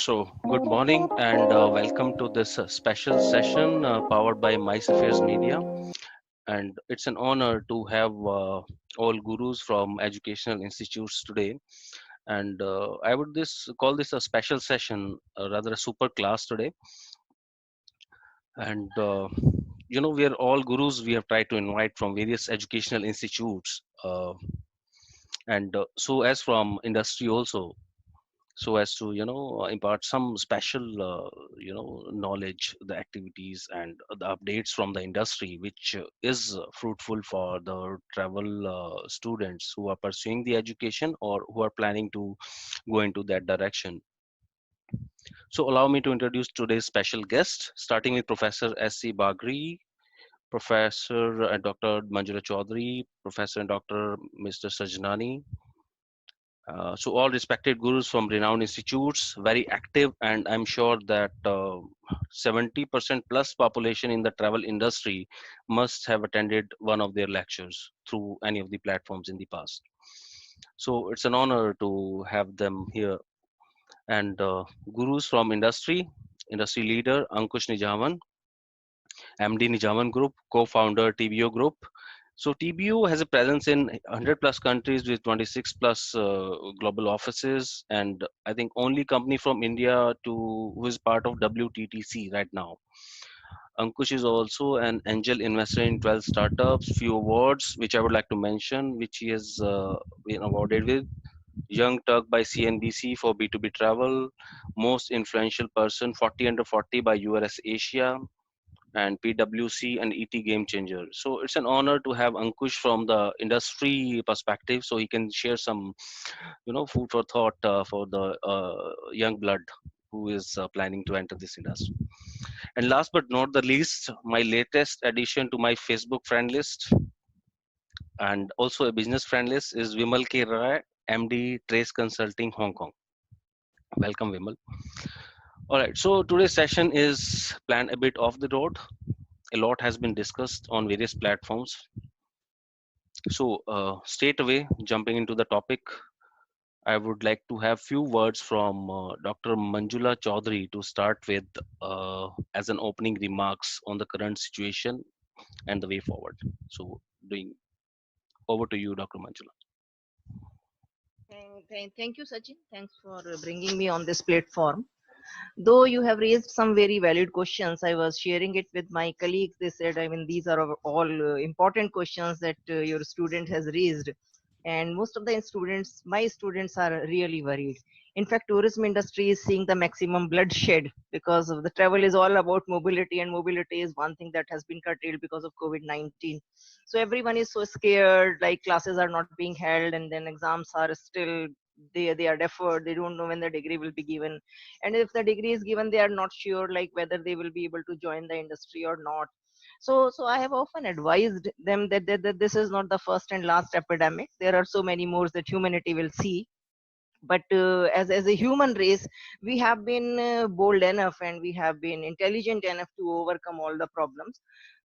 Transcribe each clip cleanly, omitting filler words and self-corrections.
Good morning and welcome to this special session powered by Mice Affairs Media. And it's an honor to have all gurus from educational institutes today. And I would this call this a special session, rather a super class today. And we are all gurus. We have tried to invite from various educational institutes, and so as from industry also, so as to impart some special knowledge, the activities and the updates from the industry, which is fruitful for the travel students who are pursuing the education or who are planning to go into that direction. So allow me to introduce today's special guest, starting with Professor SC Bagri, Professor Dr. Manjula Chaudhary, Professor and Dr. Mr. Sajnani. So all respected gurus from renowned institutes, very active, and I'm sure that 70% plus population in the travel industry must have attended one of their lectures through any of the platforms in the past. So it's an honor to have them here. And gurus from industry leader Ankush Nijhawan, MD Nijhawan Group, co-founder TBO Group. So TBO has a presence in 100 plus countries with 26 plus global offices, and I think only company from India to who is part of WTTC right now. Ankush is also an angel investor in 12 startups, few awards which I would like to mention, which he has been awarded with. Young Turk by CNBC for B2B travel, most influential person 40 under 40 by URS Asia, and PwC and ET Game Changer. So it's an honor to have Ankush from the industry perspective, so he can share some, food for thought for the young blood who is planning to enter this industry. And last but not the least, my latest addition to my Facebook friend list and also a business friend list is Vimal K. Rai, MD Trace Consulting, Hong Kong. Welcome, Vimal. All right, so today's session is planned a bit off the road. A lot has been discussed on various platforms. So, straight away, jumping into the topic, I would like to have few words from Dr. Manjula Chaudhary to start with as an opening remarks on the current situation and the way forward. So, doing over to you, Dr. Manjula. Thank you, Sachin. Thanks for bringing me on this platform. Though you have raised some very valid questions, I was sharing it with my colleagues. They said, I mean, these are all important questions that your student has raised. And most of the students, my students, are really worried. In fact, tourism industry is seeing the maximum bloodshed because of the travel is all about mobility, and mobility is one thing that has been curtailed because of COVID-19. So everyone is so scared, like classes are not being held, and then exams are still they are deferred. They don't know when the degree will be given, and if the degree is given, they are not sure like whether they will be able to join the industry or not. So I have often advised them that this is not the first and last epidemic. There are so many more that humanity will see. But as a human race, we have been bold enough and we have been intelligent enough to overcome all the problems.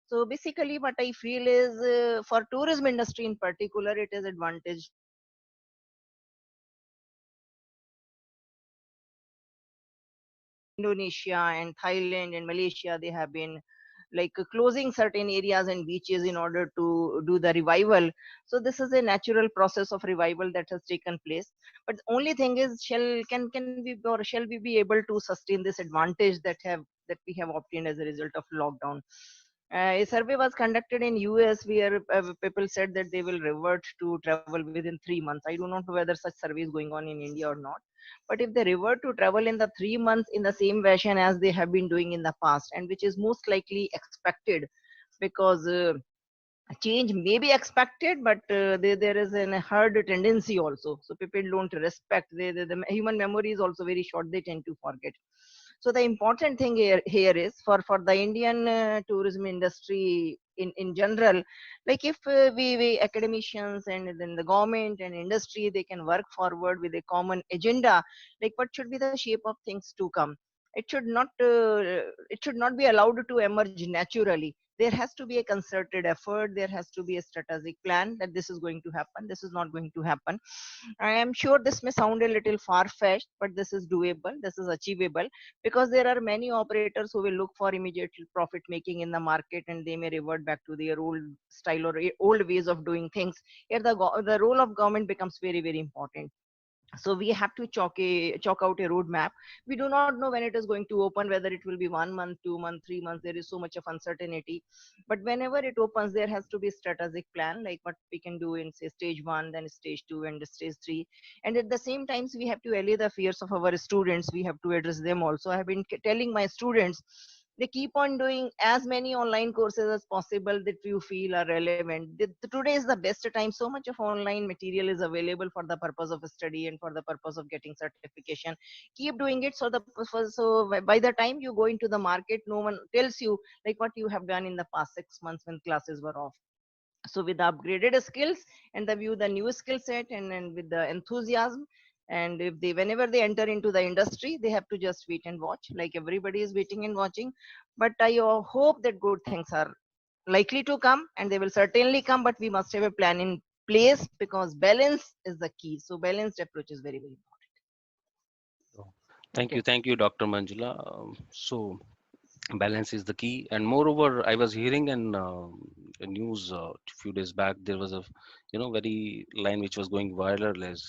So basically what I feel is, for tourism industry in particular, it is advantage. Indonesia and Thailand and Malaysia, they have been like closing certain areas and beaches in order to do the revival. So this is a natural process of revival that has taken place. But the only thing is, can we, or shall we be able to sustain this advantage that we have obtained as a result of lockdown? A survey was conducted in US where people said that they will revert to travel within 3 months. I do not know whether such survey is going on in India or not. But if they revert to travel in the 3 months in the same fashion as they have been doing in the past, and which is most likely expected, because change may be expected, but there is a herd tendency also. So people don't respect. The human memory is also very short. They tend to forget. So the important thing here is for the Indian tourism industry in general, like if we academicians and then the government and industry, they can work forward with a common agenda, like what should be the shape of things to come. It should not be allowed to emerge naturally. there has to be a concerted effort, there has to be a strategic plan that this is going to happen, this is not going to happen. I am sure this may sound a little far fetched, but this is doable, this is achievable, because there are many operators who will look for immediate profit making in the market, and they may revert back to their old style or old ways of doing things. Here the role of government becomes very, very important. So we have to chalk out a roadmap. We do not know when it is going to open, whether it will be 1 month, 2 months, 3 months. There is so much of uncertainty, but whenever it opens, there has to be strategic plan, like what we can do in, say, stage 1, then stage 2, and stage 3. And at the same times, we have to allay the fears of our students, we have to address them also. I have been telling my students, they keep on doing as many online courses as possible that you feel are relevant. Today is the best time. So much of online material is available for the purpose of study and for the purpose of getting certification. Keep doing it, so by the time you go into the market, no one tells you like what you have done in the past 6 months when classes were off. So with the upgraded skills and the new skill set, and with the enthusiasm, and if they whenever they enter into the industry, they have to just wait and watch, like everybody is waiting and watching. But I hope that good things are likely to come, and they will certainly come, but we must have a plan in place, because balance is the key. So balanced approach is very, very important. So, Okay. thank you, Dr. Manjula. So balance is the key, and moreover, I was hearing in the news a few days back. There was a very line which was going viral as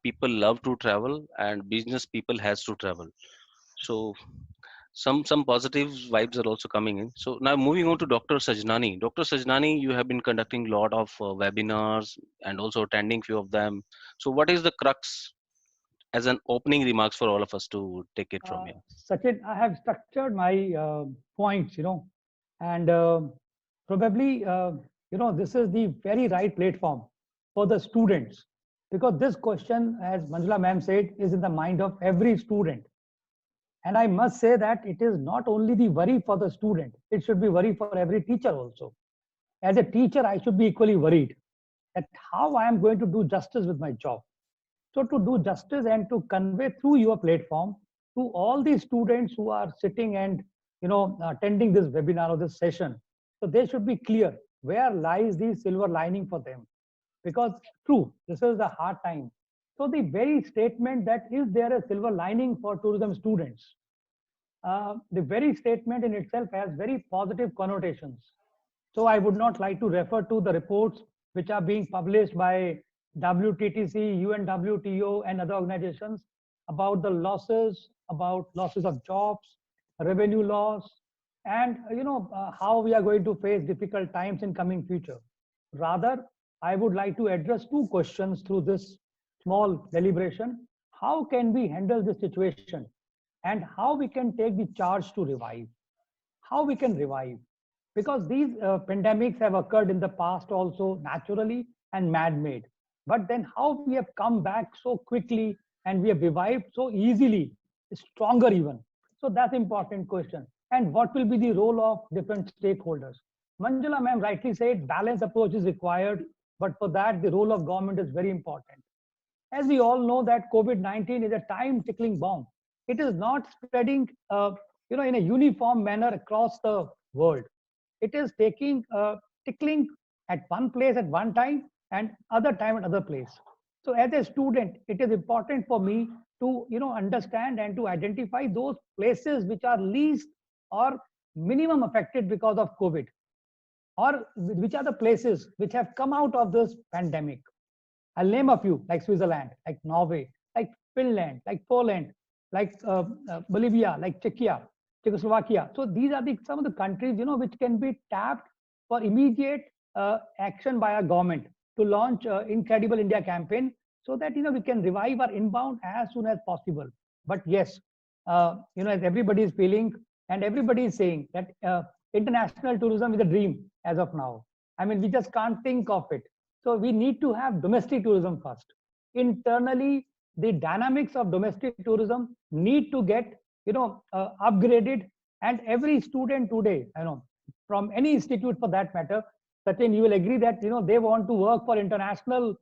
people love to travel and business people has to travel. So some positive vibes are also coming in. So now moving on to Dr. Sajnani. Dr. Sajnani, you have been conducting a lot of webinars and also attending few of them. So what is the crux as an opening remarks for all of us to take it from here? Sachin, I have structured my points, and probably, this is the very right platform for the students, because this question, as Manjula ma'am said, is in the mind of every student. And I must say that it is not only the worry for the student, it should be worry for every teacher also. As a teacher, I should be equally worried that how I am going to do justice with my job. So to do justice and to convey through your platform to all the students who are sitting and attending this webinar or this session, so they should be clear where lies the silver lining for them. Because true, this is a hard time. So the very statement that is there a silver lining for tourism students, the very statement in itself has very positive connotations. So I would not like to refer to the reports which are being published by WTTC, UNWTO, and other organizations about losses of jobs, revenue loss, and how we are going to face difficult times in coming future. Rather, I would like to address two questions through this small deliberation. How can we handle this situation, and how we can take the charge to revive? How we can revive? Because these pandemics have occurred in the past also naturally and man-made. But then how we have come back so quickly and we have revived so easily, stronger even. So that's important question. And what will be the role of different stakeholders? Manjula ma'am rightly said balanced approach is required, but for that the role of government is very important. As we all know that COVID-19 is a time tickling bomb. It is not spreading, in a uniform manner across the world. It is taking tickling at one place at one time and other time at other place. So as a student, it is important for me to understand and to identify those places which are least or minimum affected because of COVID, or which are the places which have come out of this pandemic. I'll name a few, like Switzerland, like Norway, like Finland, like Poland, like Bolivia, like Czechoslovakia. So these are some of the countries, which can be tapped for immediate action by our government to launch Incredible India campaign, so that we can revive our inbound as soon as possible. But yes, as everybody is feeling and everybody is saying that international tourism is a dream as of now. I mean, we just can't think of it. So we need to have domestic tourism first. Internally, the dynamics of domestic tourism need to get upgraded. And every student today, from any institute for that matter, certain you will agree that they want to work for international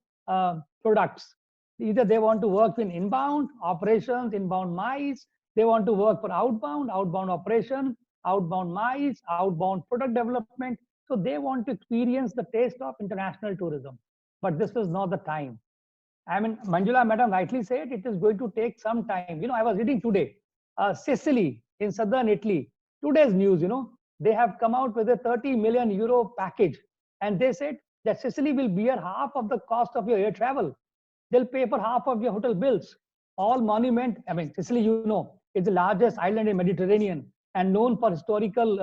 products. Either they want to work in inbound operations, inbound mice. They want to work for outbound operation. outbound mice, outbound product development. So they want to experience the taste of international tourism. But this is not the time. I mean, Manjula madam rightly said it is going to take some time. I was reading today, Sicily in southern Italy, today's news, they have come out with a 30 million euro package. And they said that Sicily will bear half of the cost of your air travel. They'll pay for half of your hotel bills. All monument, I mean, Sicily, is the largest island in Mediterranean and known for historical,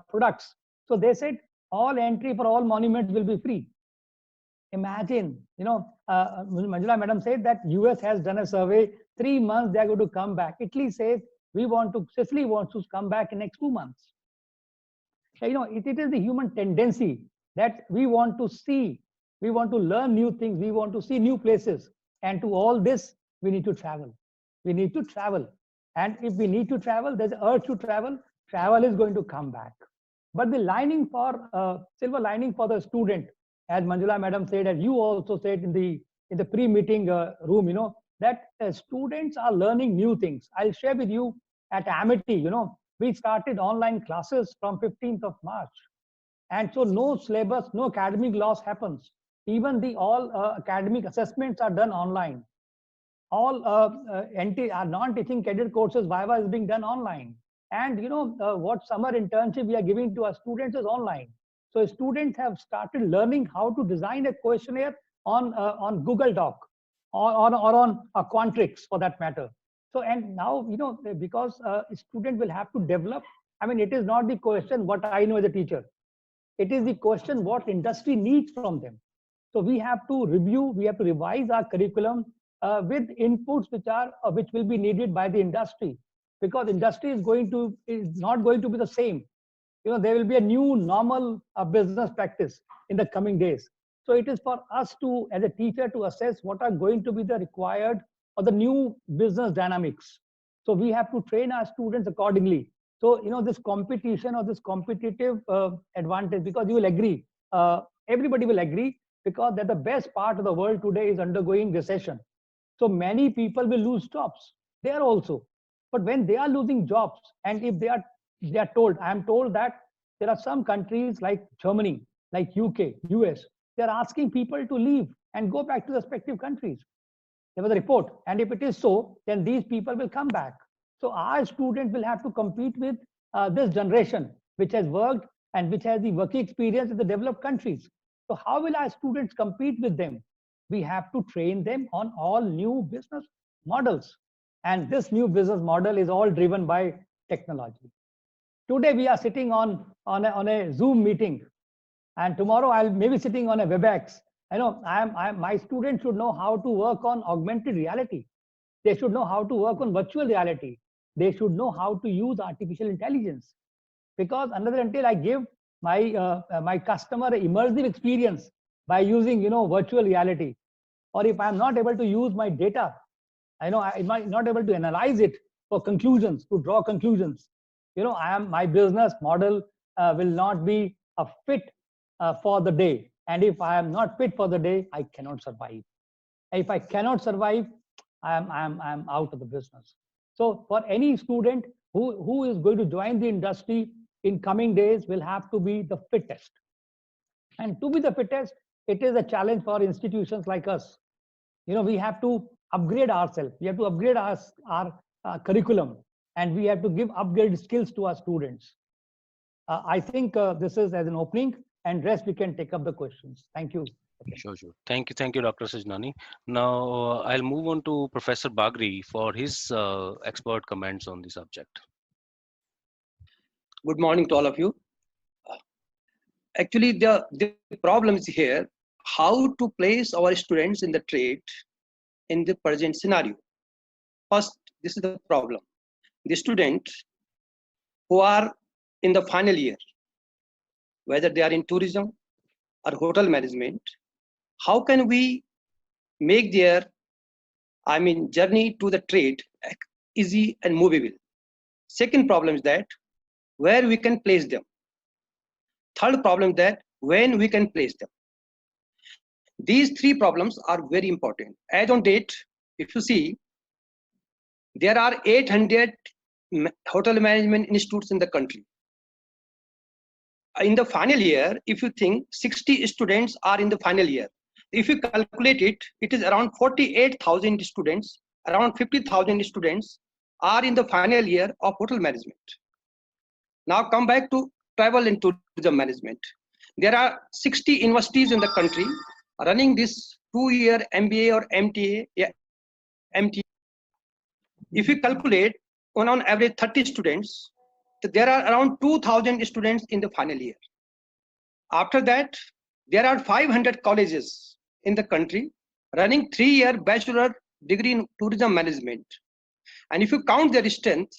products. So they said all entry for all monuments will be free. Imagine, Manjula madam said that US has done a survey, 3 months they are going to come back. Italy says Sicily wants to come back in next 2 months. It is the human tendency that we want to see, we want to learn new things, we want to see new places. And to all this, we need to travel. We need to travel. And if we need to travel, there's an urge to travel, travel is going to come back. But the silver lining for the student, as Manjula madam said, as you also said in the pre-meeting room, that students are learning new things. I'll share with you at Amity, we started online classes from 15th of March. And so no syllabus, no academic loss happens. Even the all academic assessments are done online. All non-teaching cadet courses, Viva is being done online. And what summer internship we are giving to our students is online. So students have started learning how to design a questionnaire on Google Doc or on Quantrix for that matter. So, and now, because a student will have to develop, I mean, it is not the question what I know as a teacher. It is the question what industry needs from them. So we have to review, we have to revise our curriculum with inputs which will be needed by the industry, because industry is not going to be the same. There will be a new normal business practice in the coming days. So it is for us to, as a teacher, to assess what are going to be the required or the new business dynamics. So we have to train our students accordingly. So, this competition or this competitive advantage, because you will agree, everybody will agree, because that the best part of the world today is undergoing recession. So many people will lose jobs there also. But when they are losing jobs, and if they are told, I am told that there are some countries like Germany, like UK, US, they are asking people to leave and go back to the respective countries. There was a report, and if it is so, then these people will come back. So our students will have to compete with this generation, which has worked and which has the working experience in the developed countries. So how will our students compete with them? We have to train them on all new business models. And this new business model is all driven by technology. Today we are sitting on a Zoom meeting, and tomorrow I'll maybe sitting on a WebEx. My students should know how to work on augmented reality. They should know how to work on virtual reality. They should know how to use artificial intelligence. Because until I give my customer an immersive experience by using virtual reality, or if I'm not able to use my data, I might not able to analyze it for conclusions, to draw conclusions. My business model will not be a fit for the day. And if I am not fit for the day, I cannot survive. If I cannot survive, I'm out of the business. So for any student who is going to join the industry in coming days will have to be the fittest. And to be the fittest, it is a challenge for institutions like us. We have to upgrade ourselves. We have to upgrade our curriculum, and we have to give upgrade skills to our students. I think this is as an opening, and rest we can take up the questions. Thank you. Sure. Thank you, Dr. Sajnani. Now I'll move on to Professor Bagri for his expert comments on the subject. Good morning to all of you. Actually, the problem is here, how to place our students in the trade in the present scenario. First, this is the problem. The students who are in the final year, whether they are in tourism or hotel management, how can we make their, journey to the trade easy and movable? Second problem is that where we can place them. Third problem is that when we can place them. These three problems are very important. As on date, if you see, there are 800 hotel management institutes in the country. In the final year, if you think 60 students are in the final year, if you calculate it, it is around 48,000 students, around 50,000 students are in the final year of hotel management. Now come back to travel and tourism management. There are 60 universities in the country running this 2-year MBA or MTA. Yeah, MTA. If you calculate on average 30 students, there are around 2,000 students in the final year. After that, there are 500 colleges in the country running 3-year bachelor degree in tourism management. And if you count their strength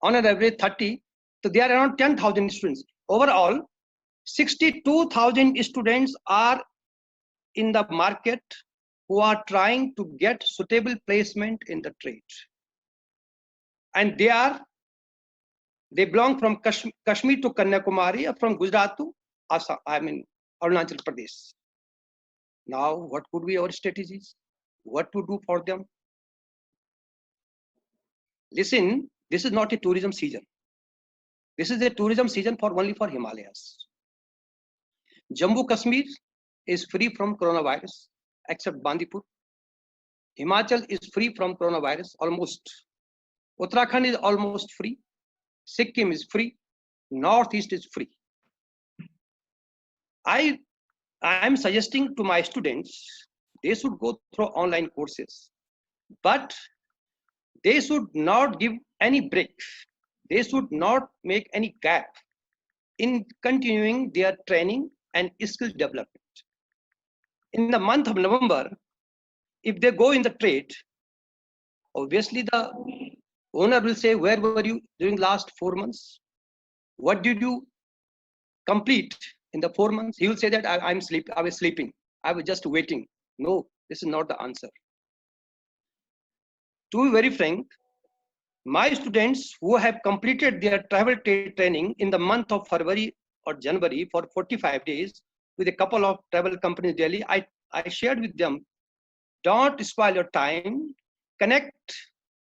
on an average 30, so there are around 10,000 students. Overall, 62,000 students are in the market who are trying to get suitable placement in the trade. And they belong from Kashmir to Kanyakumari, or from Gujarat to Assam, Arunachal Pradesh. Now, what could be our strategies? What to do for them? Listen, this is not a tourism season. This is a tourism season only for Himalayas. Jammu Kashmir is free from coronavirus, except Bandipur. Himachal is free from coronavirus almost. Uttarakhand is almost free. Sikkim is free. Northeast is free. I am suggesting to my students, they should go through online courses, but they should not give any break. They should not make any gap in continuing their training and skill development. In the month of November, if they go in the trade, obviously the owner will say, where were you during last 4 months? What did you complete in the 4 months? He will say that I was sleeping. I was just waiting. No, this is not the answer. To be very frank, my students who have completed their travel trade training in the month of February or January for 45 days with a couple of travel companies daily, I shared with them, don't spoil your time, connect.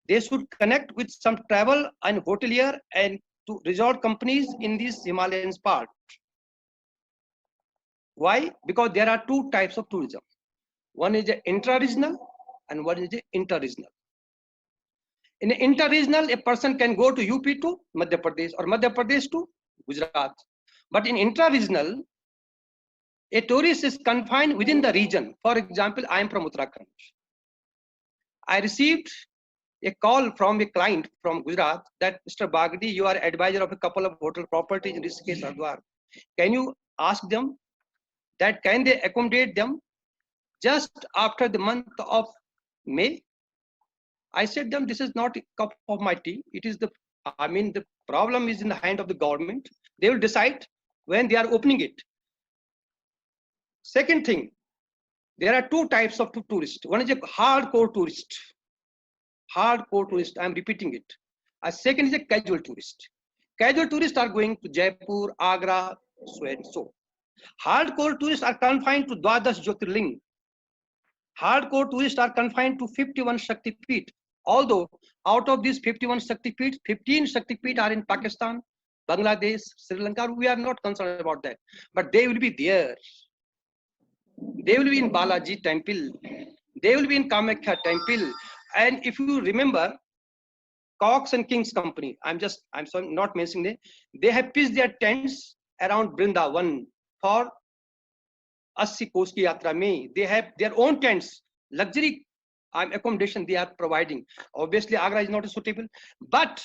They should connect with some travel and hotelier and to resort companies in this Himalayan part. Why? Because there are 2 types of tourism. One is intra-regional and one is inter-regional. In inter-regional, a person can go to UP to Madhya Pradesh or Madhya Pradesh to Gujarat. But in intra-regional, a tourist is confined within the region. For example, I am from Uttarakhand. I received a call from a client from Gujarat that Mr. Bagdi, you are advisor of a couple of hotel properties in Rishikesh, Hardwar. Can you ask them that can they accommodate them just after the month of May? I said them, this is not a cup of my tea. It is the problem is in the hand of the government. They will decide when they are opening it. Second thing, there are 2 types of tourists. One is a hardcore tourist. Hardcore tourist, I am repeating it. A second is a casual tourist. Casual tourists are going to Jaipur, Agra, so and so. Hardcore tourists are confined to Dwadash Jyotirling. Hardcore tourists are confined to 51 Shakti Feet. Although out of these 51 Shakti Feet, 15 Shakti Feet are in Pakistan, Bangladesh, Sri Lanka. We are not concerned about that. But they will be there. They will be in Balaji temple. They will be in Kamakhya temple. And if you remember, Cox and Kings Company, I'm sorry, not mentioning it, they have pitched their tents around Vrindavan for 80 Kosh ki Yatra mein. They have their own tents, luxury accommodation they are providing. Obviously, Agra is not suitable, but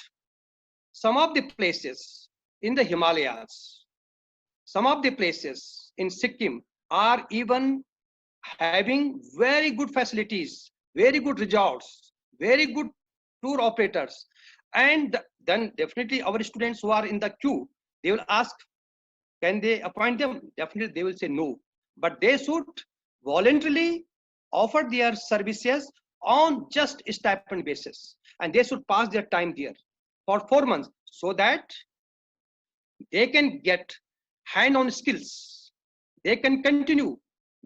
some of the places in the Himalayas, some of the places in Sikkim are even having very good facilities, very good resorts, very good tour operators. And then definitely our students who are in the queue, they will ask, can they appoint them? Definitely they will say no. But they should voluntarily offer their services on just stipend basis. And they should pass their time there for 4 months so that they can get hand-on skills. They can continue.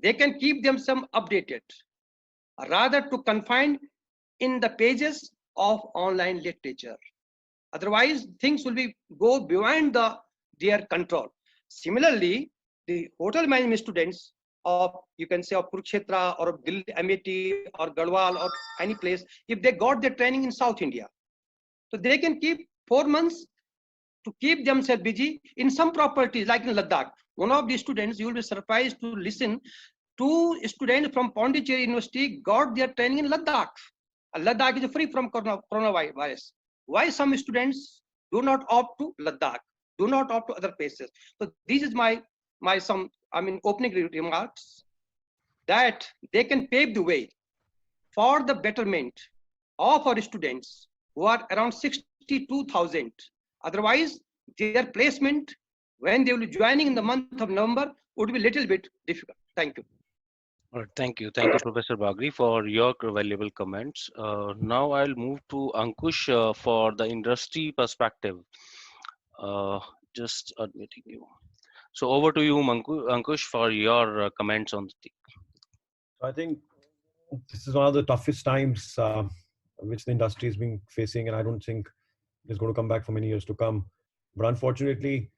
They can keep themselves updated rather to confine in the pages of online literature. Otherwise, things will be go beyond their control. Similarly, the hotel management students of, you can say, of Kurukshetra or of Delhi, MET or Garhwal or any place, if they got their training in South India, so they can keep 4 months to keep themselves busy in some properties like in Ladakh. One of the students, you will be surprised to listen, two students from Pondicherry University got their training in Ladakh. Ladakh is free from coronavirus. Why some students do not opt to Ladakh, do not opt to other places? So this is my some, I mean, opening remarks, that they can pave the way for the betterment of our students who are around 62,000. Otherwise, their placement when they will be joining in the month of November would be a little bit difficult. Thank you. All right, thank you, Professor Bagri, for your valuable comments. Now I'll move to Ankush for the industry perspective. Uh, just admitting you. So over to you, Ankush, for your comments on the. I think this is one of the toughest times which the industry is being facing, and I don't think it's going to come back for many years to come. But unfortunately,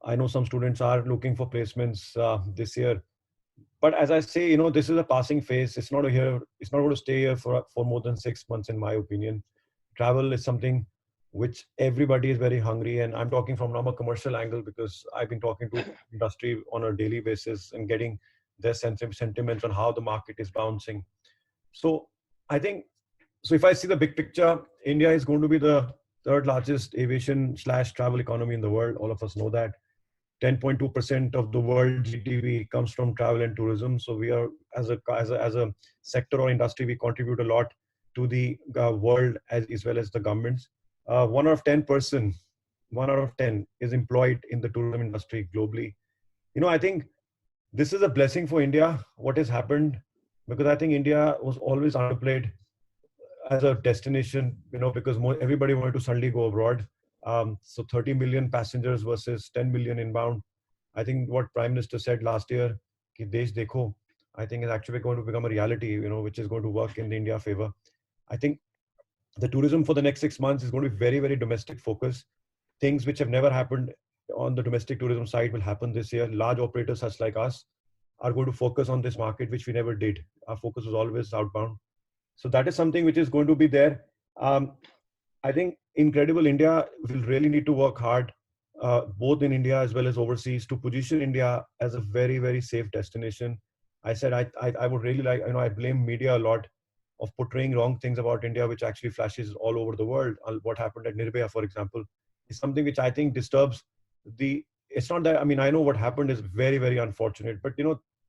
I know some students are looking for placements this year. But as I say, this is a passing phase. It's not here. It's not going to stay here for more than 6 months, in my opinion. Travel is something which everybody is very hungry, and I'm talking from a commercial angle because I've been talking to industry on a daily basis and getting their sentiments on how the market is bouncing. So I think, so if I see the big picture, India is going to be the third largest aviation / travel economy in the world. All of us know that. 10.2% of the world GDP comes from travel and tourism. So we are, as a sector or industry, we contribute a lot to the world as well as the governments. 1 out of 10 1 out of 10 is employed in the tourism industry globally. I think this is a blessing for India, what has happened, because I think India was always underplayed as a destination, because everybody wanted to suddenly go abroad. So 30 million passengers versus 10 million inbound. I think what Prime Minister said last year, ki Desh Dekho, I think is actually going to become a reality, which is going to work in the India favor. I think the tourism for the next 6 months is going to be very, very domestic focused. Things which have never happened on the domestic tourism side will happen this year. Large operators such like us are going to focus on this market, which we never did. Our focus was always outbound. So that is something which is going to be there. I think Incredible India will really need to work hard, both in India as well as overseas, to position India as a very, very safe destination. I said I would really like, I blame media a lot of portraying wrong things about India, which actually flashes all over the world. What happened at Nirbhaya, for example, is something which I think disturbs the. It's not that, I know what happened is very, very unfortunate, but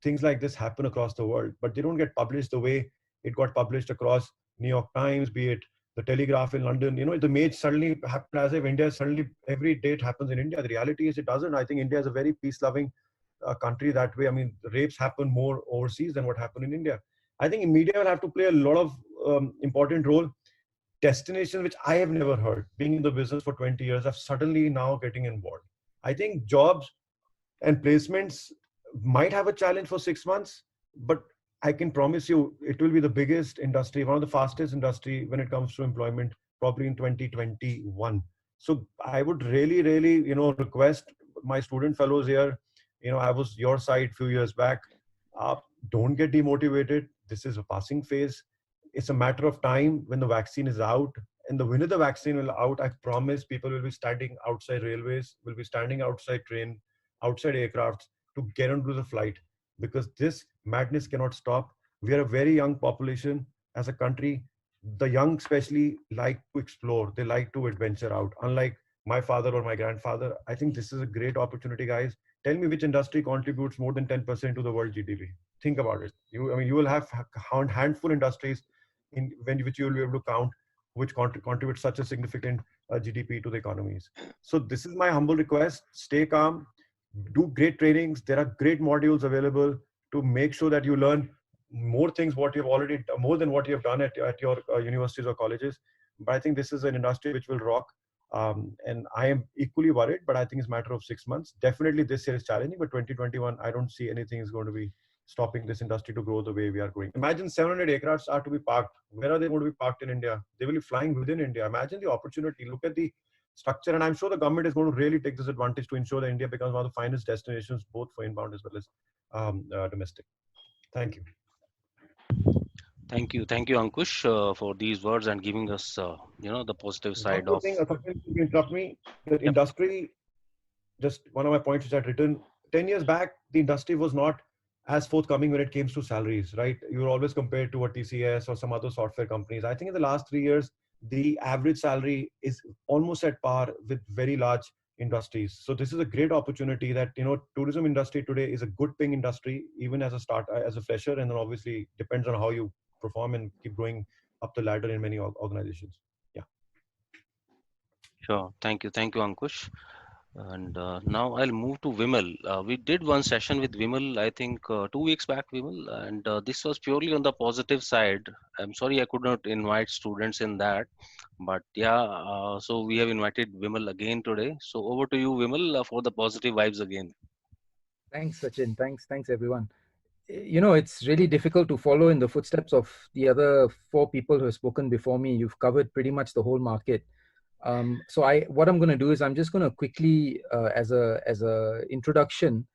things like this happen across the world, but they don't get published the way it got published across New York Times, be it the Telegraph in London. The Mage suddenly happened as if India suddenly every date happens in India. The reality is it doesn't. I think India is a very peace-loving country that way. Rapes happen more overseas than what happened in India. I think media will have to play a lot of important role. Destination which I have never heard. Being in the business for 20 years, I've suddenly now getting involved. I think jobs and placements might have a challenge for 6 months, but I can promise you it will be the biggest industry, one of the fastest industry when it comes to employment, probably in 2021. So I would really, really, request my student fellows here, I was your side few years back. Uh, don't get demotivated. This is a passing phase. It's a matter of time when the vaccine is out. And the minute the vaccine will out, I promise people will be standing outside railways, will be standing outside train, outside aircrafts to get onto the flight, because this madness cannot stop. We are a very young population as a country. The young especially like to explore. They like to adventure out. Unlike my father or my grandfather, I think this is a great opportunity, guys. Tell me which industry contributes more than 10% to the world GDP. Think about it. You will have handful industries in which you will be able to count which contribute such a significant GDP to the economies. So this is my humble request. Stay calm, do great trainings. There are great modules available to make sure that you learn more things what you've already more than what you have done at your universities or colleges. But I think this is an industry which will rock. And I am equally worried, but I think it's a matter of 6 months. Definitely this year is challenging, but 2021, I don't see anything is going to be stopping this industry to grow the way we are growing. Imagine 700 aircrafts are to be parked. Where are they going to be parked in India? They will be flying within India. Imagine the opportunity. Look at the structure. And I'm sure the government is going to really take this advantage to ensure that India becomes one of the finest destinations, both for inbound as well as domestic. Thank you. Thank you, Ankush, for these words and giving us, the positive One side more of. thing, Sachin, if you interrupt me, that Yep. industry, just one of my points which I'd written, 10 years back, the industry was not as forthcoming when it came to salaries, right? You were always compared to a TCS or some other software companies. I think in the last 3 years, the average salary is almost at par with very large industries. So this is a great opportunity that, tourism industry today is a good paying industry, even as a start, as a fresher, and then obviously depends on how you perform and keep going up the ladder in many organizations. Yeah. Sure. Thank you, Ankush. And now I'll move to Vimal. We did one session with Vimal, I think 2 weeks back, Vimal, and this was purely on the positive side. I'm sorry I could not invite students in that, but yeah, so we have invited Vimal again today. So over to you, Vimal, for the positive vibes again. Thanks, Sachin. Thanks, everyone. It's really difficult to follow in the footsteps of the other four people who have spoken before me. You've covered pretty much the whole market. So what I'm going to do is I'm just going to quickly, as a introduction,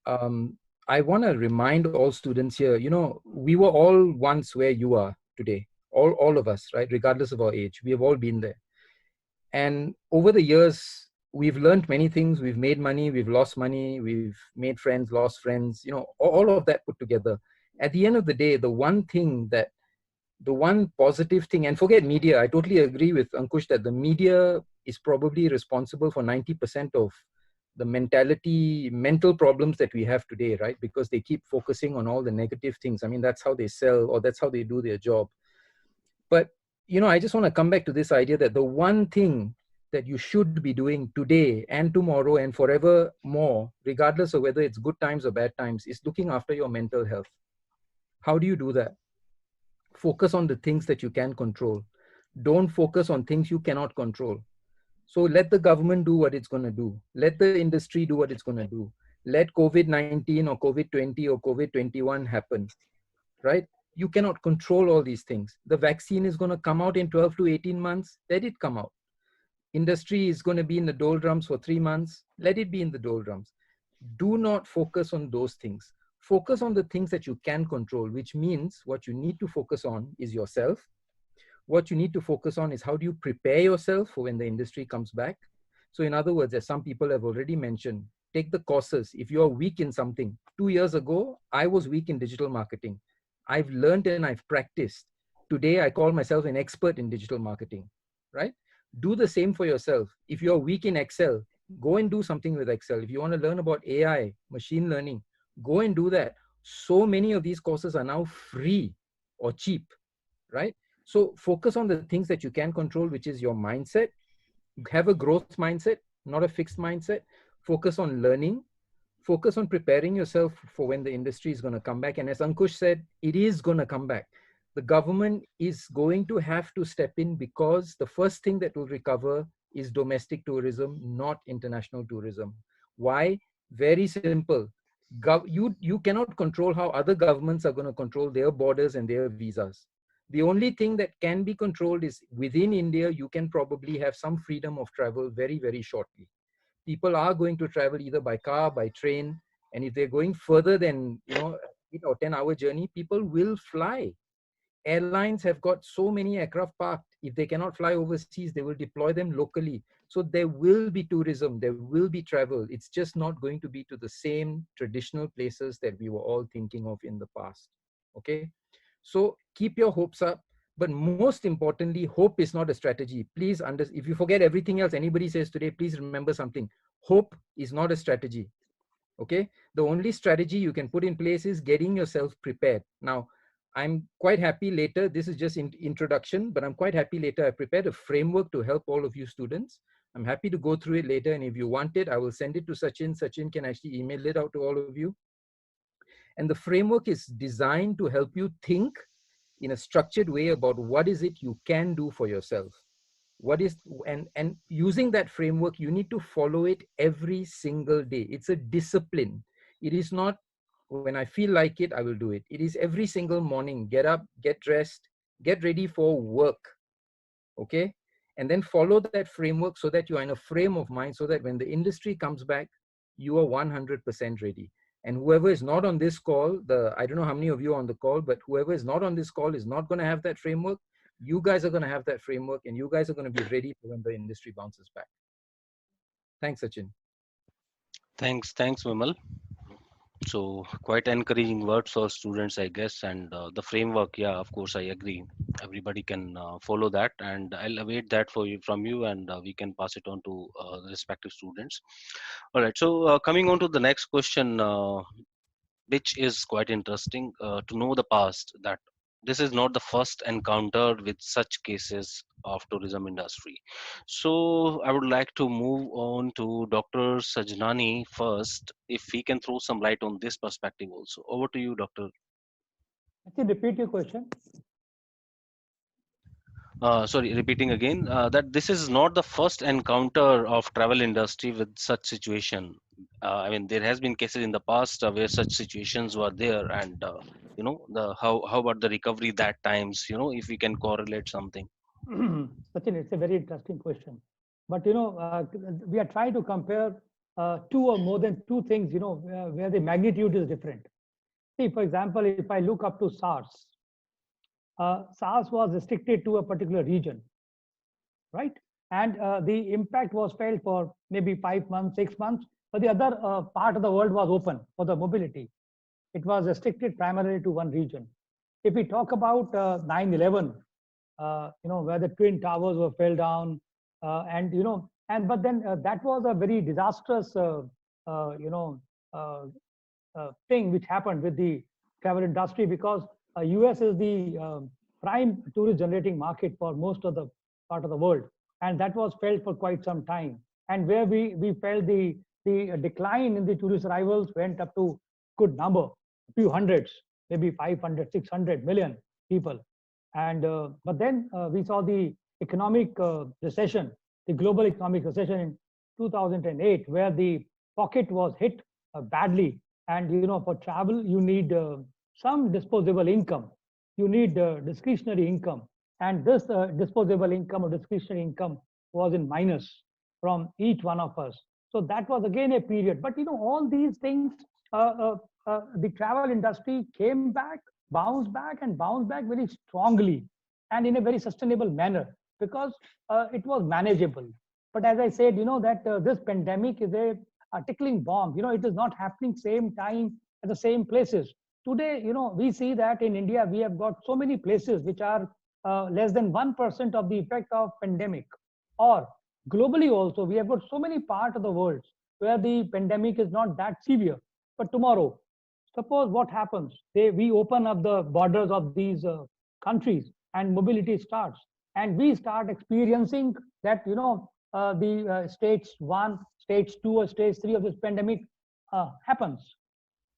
um, I want to remind all students here. We were all once where you are today. All of us, right? Regardless of our age, we have all been there. And over the years, we've learned many things. We've made money, we've lost money, we've made friends, lost friends, all of that put together. At the end of the day, the one positive thing, and forget media, I totally agree with Ankush that the media is probably responsible for 90% of the mental problems that we have today, right? Because they keep focusing on all the negative things. I mean, that's how they sell, or that's how they do their job. But, I just want to come back to this idea that the one thing that you should be doing today and tomorrow and forever more, regardless of whether it's good times or bad times, is looking after your mental health. How do you do that? Focus on the things that you can control. Don't focus on things you cannot control. So let the government do what it's going to do. Let the industry do what it's going to do. Let COVID-19 or COVID-20 or COVID-21 happen, right? You cannot control all these things. The vaccine is going to come out in 12 to 18 months. Let it come out. Industry is going to be in the doldrums for 3 months. Let it be in the doldrums. Do not focus on those things. Focus on the things that you can control, which means what you need to focus on is yourself. What you need to focus on is how do you prepare yourself for when the industry comes back. So in other words, as some people have already mentioned, take the courses. If you are weak in something, 2 years ago, I was weak in digital marketing. I've learned and I've practiced. Today, I call myself an expert in digital marketing, right? Do the same for yourself. If you're weak in Excel, go and do something with Excel. If you want to learn about AI, machine learning, go and do that. So many of these courses are now free or cheap, right? So focus on the things that you can control, which is your mindset. Have a growth mindset, not a fixed mindset. Focus on learning. Focus on preparing yourself for when the industry is going to come back. And as Ankush said, it is going to come back. The government is going to have to step in because the first thing that will recover is domestic tourism, not international tourism. Why? Very simple. You cannot control how other governments are going to control their borders and their visas. The only thing that can be controlled is within India, you can probably have some freedom of travel very, very shortly. People are going to travel either by car, by train, and if they're going further than 8 or 10 hour journey, people will fly. Airlines have got so many aircraft parked. If they cannot fly overseas, they will deploy them locally. So there will be tourism, there will be travel. It's just not going to be to the same traditional places that we were all thinking of in the past. Okay, so keep your hopes up. But most importantly, hope is not a strategy. Please if you forget everything else anybody says today, please remember something. Hope is not a strategy. Okay, the only strategy you can put in place is getting yourself prepared. Now, I'm quite happy later, this is just introduction, but I'm quite happy later I prepared a framework to help all of you students. I'm happy to go through it later, and if you want it, I will send it to Sachin. Sachin can actually email it out to all of you. And the framework is designed to help you think in a structured way about what is it you can do for yourself. What is, and using that framework, you need to follow it every single day. It's a discipline. It is not when I feel like it, I will do it. It is every single morning. Get up, get dressed, get ready for work. Okay. and then follow that framework so that you're in a frame of mind so that when the industry comes back, you are 100% ready. And whoever is not on this call, I don't know how many of you are on the call, but whoever is not on this call is not going to have that framework. You guys are going to have that framework, and you guys are going to be ready for when the industry bounces back. Thanks, Sachin. Thanks, Vimal. So quite encouraging words for students, I guess, and the framework. Yeah, of course, I agree. Everybody can follow that, and I'll await that for you from you, and we can pass it on to the respective students. All right. So coming on to the next question, which is quite interesting to know the past, that this is not the first encounter with such cases of tourism industry. So I would like to move on to Dr. Sajnani first, if he can throw some light on this perspective also. Over to you, Doctor. Can you repeat your question? Sorry, repeating again, that this is not the first encounter of travel industry with such situation. I mean, there has been cases in the past where such situations were there, and the how about the recovery that times? If we can correlate something. Sachin, it's a very interesting question. But we are trying to compare two or more than two things, where the magnitude is different. See, for example, if I look up to SARS, SARS was restricted to a particular region, right? And the impact was felt for maybe 5 months, 6 months, but the other part of the world was open for the mobility. It was restricted primarily to one region. If we talk about 9/11, where the twin towers were fell down, but then that was a very disastrous, uh, you know, uh, thing which happened with the travel industry, because US is the prime tourist generating market for most of the part of the world, and that was felt for quite some time. And where we felt the decline in the tourist arrivals went up to good number, a few hundreds, maybe 500, 600 million people. And but then we saw the economic recession, the global economic recession in 2008, where the pocket was hit badly. And for travel, you need some disposable income. You need discretionary income, and this disposable income or discretionary income was in minus from each one of us. So that was again a period. But all these things, the travel industry came back, and bounced back very strongly and in a very sustainable manner, because it was manageable. But as I said, that this pandemic is a tickling bomb. It is not happening same time at the same places. Today, we see that in India, we have got so many places which are less than 1% of the effect of pandemic. Or globally also, we have got so many parts of the world where the pandemic is not that severe. But tomorrow, suppose what happens? We open up the borders of these countries, and mobility starts, and we start experiencing that the stage 1, stage 2, or stage 3 of this pandemic happens.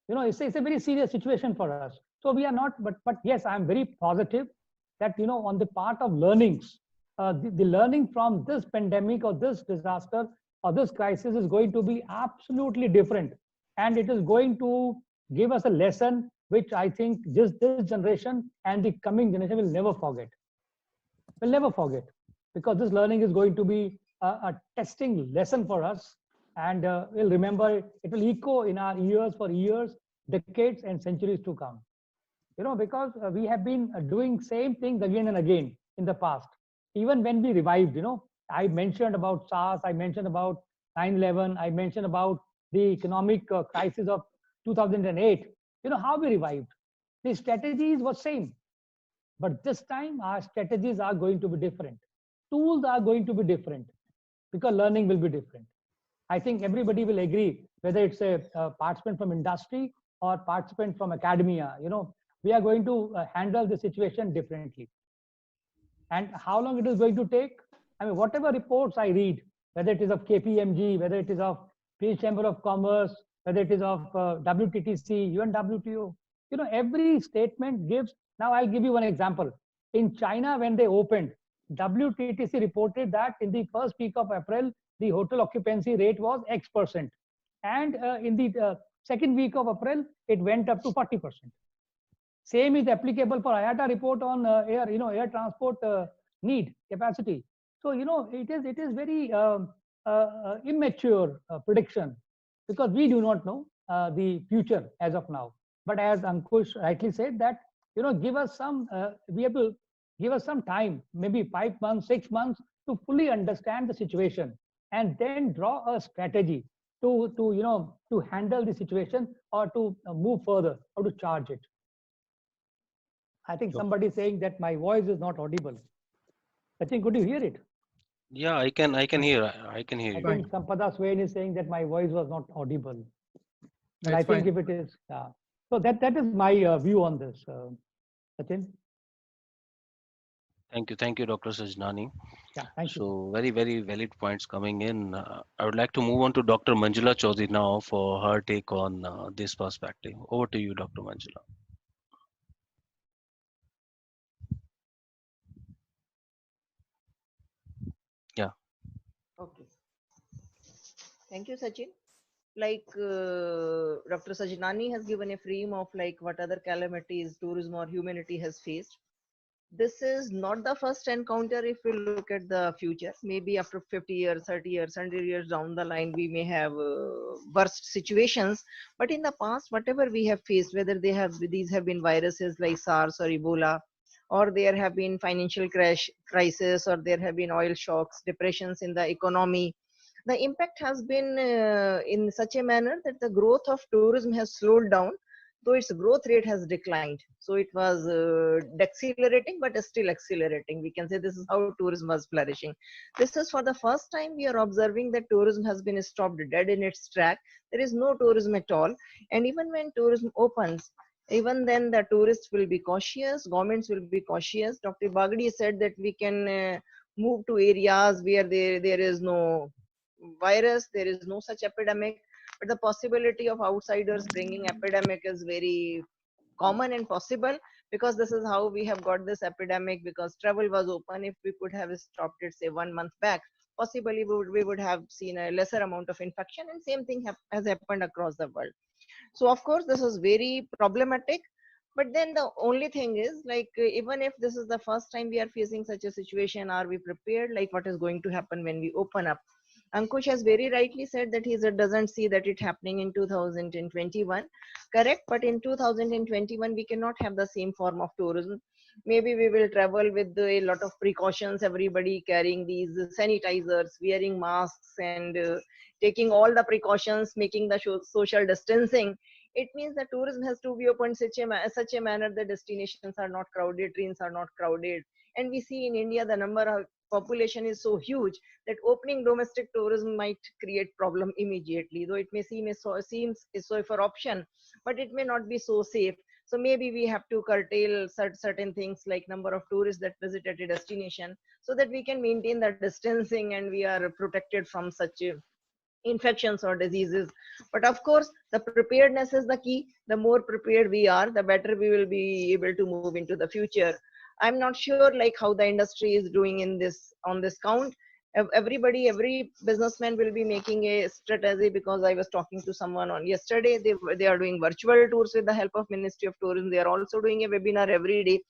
It's a very serious situation for us. So we are not, but yes, I'm very positive that on the part of learnings, the learning from this pandemic or this disaster or this crisis is going to be absolutely different, and it is going to give us a lesson which I think this generation and the coming generation will never forget. Will never forget, because this learning is going to be a testing lesson for us, and we'll remember it. It will echo in our ears for years, decades, and centuries to come. Because we have been doing same things again and again in the past. Even when we revived, I mentioned about SARS, I mentioned about 9/11, I mentioned about the economic crisis of 2008. How we revived. The strategies were same, but this time our strategies are going to be different. Tools are going to be different, because learning will be different. I think everybody will agree, whether it's a participant from industry or participant from academia, we are going to handle the situation differently. And how long it is going to take? I mean, whatever reports I read, whether it is of KPMG, whether it is of British Chamber of Commerce, whether it is of WTTC, UN WTO, every statement gives. Now, I'll give you one example. In China, when they opened, WTTC reported that in the first week of April, the hotel occupancy rate was X%. And in the second week of April, it went up to 40%. Same is applicable for IATA report on air transport need capacity. So it is very immature prediction, because we do not know the future as of now. But as Ankush rightly said, that give us some we have to give us some time, maybe 5 months, 6 months, to fully understand the situation, and then draw a strategy to handle the situation, or to move further, or to charge it. I think Sure. somebody is saying that my voice is not audible. I think, could you hear it? Yeah, I can hear. I can hear I you. think Fine. Sampada Swain is saying that my voice was not audible. But I That's think fine. if it is, so that is my view on this, Sachin. Thank you, Dr. Sajnani. Yeah, thank you. So very, very valid points coming in. I would like to move on to Dr. Manjula Chaudhary now for her take on this perspective. Over to you, Dr. Manjula. Yeah. Okay. Thank you, Sachin. Like Dr. Sajnani has given a frame of like what other calamities tourism or humanity has faced. This is not the first encounter. If we look at the future, maybe after 50 years, 30 years, 100 years down the line, we may have worst situations. But in the past, whatever we have faced, whether these have been viruses like SARS or Ebola, or there have been financial crash crisis, or there have been oil shocks, depressions in the economy, the impact has been in such a manner that the growth of tourism has slowed down, though its growth rate has declined. So it was decelerating, but still accelerating. We can say this is how tourism was flourishing. This is for the first time we are observing that tourism has been stopped dead in its track. There is no tourism at all. And even when tourism opens, even then the tourists will be cautious, governments will be cautious. Dr. Bagdi said that we can move to areas where there is no virus, there is no such epidemic, but the possibility of outsiders bringing epidemic is very common and possible, because this is how we have got this epidemic, because travel was open. If we could have stopped it say 1 month back, possibly we would have seen a lesser amount of infection, and same thing has happened across the world. So of course this is very problematic. But then the only thing is, like even if this is the first time we are facing such a situation, are we prepared? Like what is going to happen when we open up? Ankush has very rightly said that he doesn't see that it happening in 2021. Correct, but in 2021 we cannot have the same form of tourism. Maybe we will travel with a lot of precautions, everybody carrying these sanitizers, wearing masks, and taking all the precautions, making the social distancing. It means that tourism has to be opened such a manner that destinations are not crowded, trains are not crowded. And we see in India the number of population is so huge that opening domestic tourism might create problem immediately, though it may seems a safer option, but it may not be so safe. So maybe we have to curtail certain things like number of tourists that visit at a destination, so that we can maintain the distancing and we are protected from such infections or diseases. But of course the preparedness is the key. The more prepared we are, the better we will be able to move into the future. I'm not sure like how the industry is doing in this on this count. Every businessman will be making a strategy, because I was talking to someone on yesterday. They are doing virtual tours with the help of Ministry of Tourism. They are also doing a webinar every day.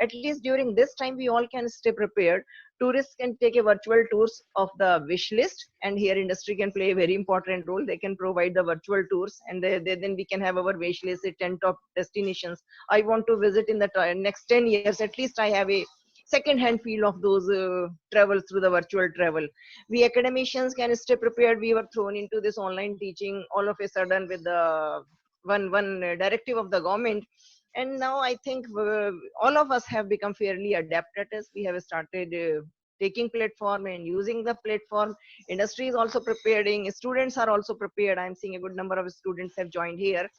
At least during this time we all can stay prepared. Tourists can take a virtual tours of the wish list, and here industry can play a very important role. They can provide the virtual tours, and then we can have our wish list, say 10 top destinations I want to visit in the next 10 years. At least I have a second hand feel of those travels through the virtual travel. We academicians can stay prepared. We were thrown into this online teaching all of a sudden with the one directive of the government, and now I think all of us have become fairly adept at it. We have started taking platform and using the platform. Industry is also preparing, students are also prepared. I'm seeing a good number of students have joined here.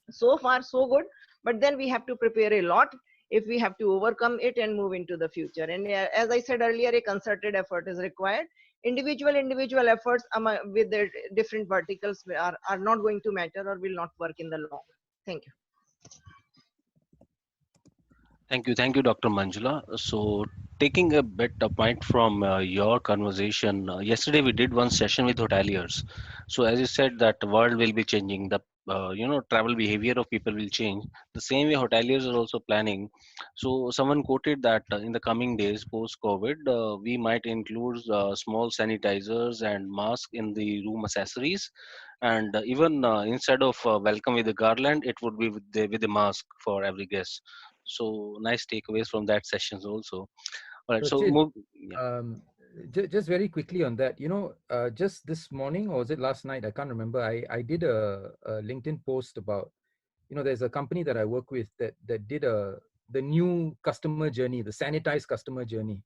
So far so good, but then we have to prepare a lot if we have to overcome it and move into the future. And as I said earlier, a concerted effort is required. Individual efforts with the different verticals are not going to matter or will not work in the long run. Thank you. Thank you, Dr. Manjula. So, taking a bit a point from your conversation, yesterday we did one session with hoteliers. So, as you said, that the world will be changing. The travel behavior of people will change. The same way hoteliers are also planning. So someone quoted that in the coming days post COVID, we might include small sanitizers and masks in the room accessories, and even instead of welcome with a garland, it would be with a mask for every guest. So nice takeaways from that sessions also. All right, So so Chin, move. Yeah. just very quickly on that, just this morning, or was it last night? I can't remember. I did a LinkedIn post about, there's a company that I work with that did the new customer journey, the sanitized customer journey,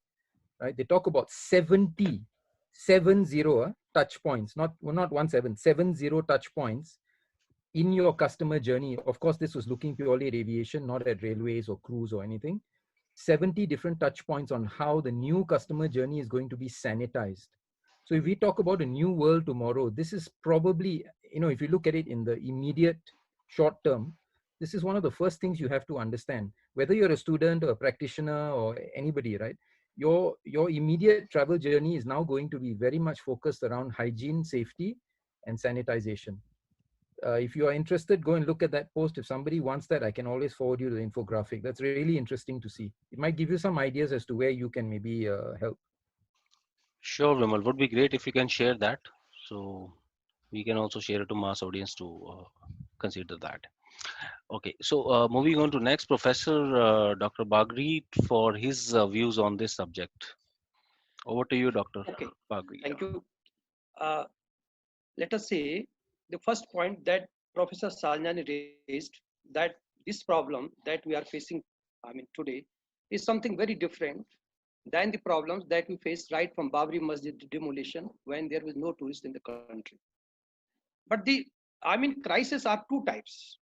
right? They talk about 70 touch points, not 17, 70 touch points in your customer journey. Of course, this was looking purely at aviation, not at railways or cruise or anything. 70 different touch points on how the new customer journey is going to be sanitized. So if we talk about a new world tomorrow, this is probably, if you look at it in the immediate short term, this is one of the first things you have to understand. Whether you're a student or a practitioner or anybody, right? Your immediate travel journey is now going to be very much focused around hygiene, safety, and sanitization. If you are interested, go and look at that post. If somebody wants that, I can always forward you the infographic. That's really interesting to see. It might give you some ideas as to where you can maybe help. Sure, Vimal. Would be great if you can share that. So we can also share it to mass audience to consider that. Okay, so moving on to next, Professor Dr. Bagri for his views on this subject. Over to you, Dr. Okay, Bagri. thank you. Uh, Let us say the first point that Professor Saljani raised, that this problem that we are facing, today, is something very different than the problems that we faced right from Babri Masjid demolition when there was no tourist in the country. But crises are two types.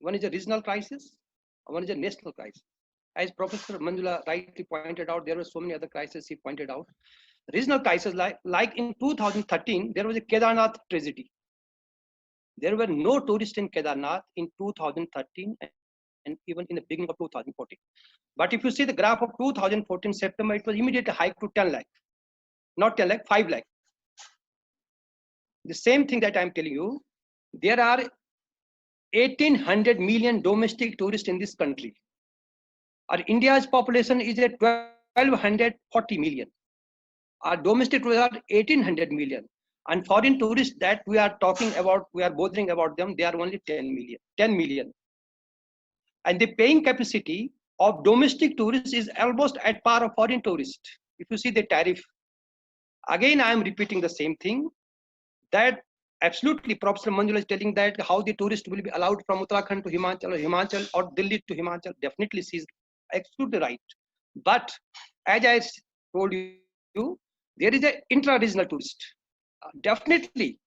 One is a regional crisis, one is a national crisis. As Professor Manjula rightly pointed out, there were so many other crises he pointed out. Regional crisis, like in 2013, there was a Kedarnath tragedy. There were no tourists in Kedarnath in 2013 and even in the beginning of 2014. But if you see the graph of 2014 September, it was immediately hiked to 10 lakh, not 10 lakh, 5 lakh. The same thing that I'm telling you, there are 1800 million domestic tourists in this country. Our India's population is at 1240 million. Our domestic tourists are 1800 million. And foreign tourists that we are talking about, we are bothering about them, they are only 10 million. And the paying capacity of domestic tourists is almost at par of foreign tourists. If you see the tariff, again, I am repeating the same thing, that absolutely Professor Manjula is telling that how the tourist will be allowed from Uttarakhand to Himachal or Delhi to Himachal. Definitely, she is absolutely right. But as I told you, there is an intra-regional tourist. Definitely,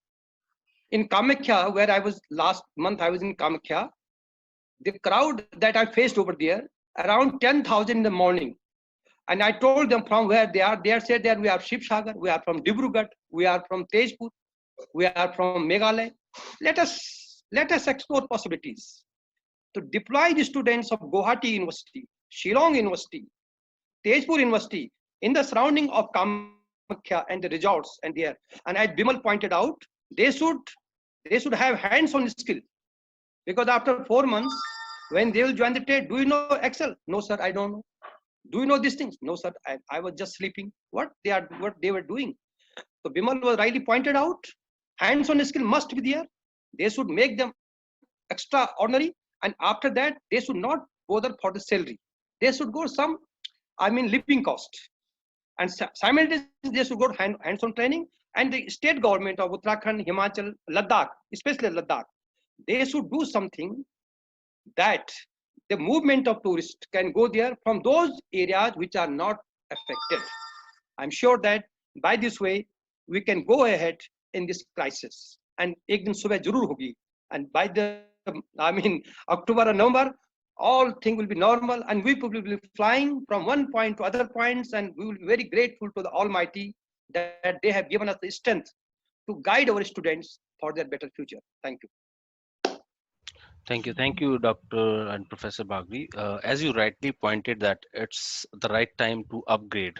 in Kamakhya, where I was last month, I was in Kamakhya, the crowd that I faced over there, around 10,000 in the morning. And I told them from where they are. They said that we are Shivsagar, we are from Dibrugarh, we are from Tezpur, we are from Meghalaya. Let us explore possibilities to deploy the students of Guwahati University, Shillong University, Tezpur University in the surrounding of Kamakhya and the resorts and there. And as Bimal pointed out, they should have hands-on skill, because after 4 months, when they will join the trade, do you know Excel? No, sir, I don't know. Do you know these things? No, sir, I was just sleeping. What they were doing? So Bimal was rightly pointed out. Hands-on skill must be there. They should make them extraordinary, and after that, they should not bother for the salary. They should go some, living cost, and simultaneously they should go hands-on training. And the state government of Uttarakhand, Himachal, Ladakh, especially Ladakh, they should do something that the movement of tourists can go there from those areas which are not affected. I'm sure that by this way we can go ahead in this crisis. And ek din subah zarur hogi. And by the October or November, all things will be normal, and we will be flying from one point to other points, and we will be very grateful to the Almighty that they have given us the strength to guide our students for their better future. Thank you. Thank you, Dr. and Professor Bagri. As you rightly pointed that it's the right time to upgrade.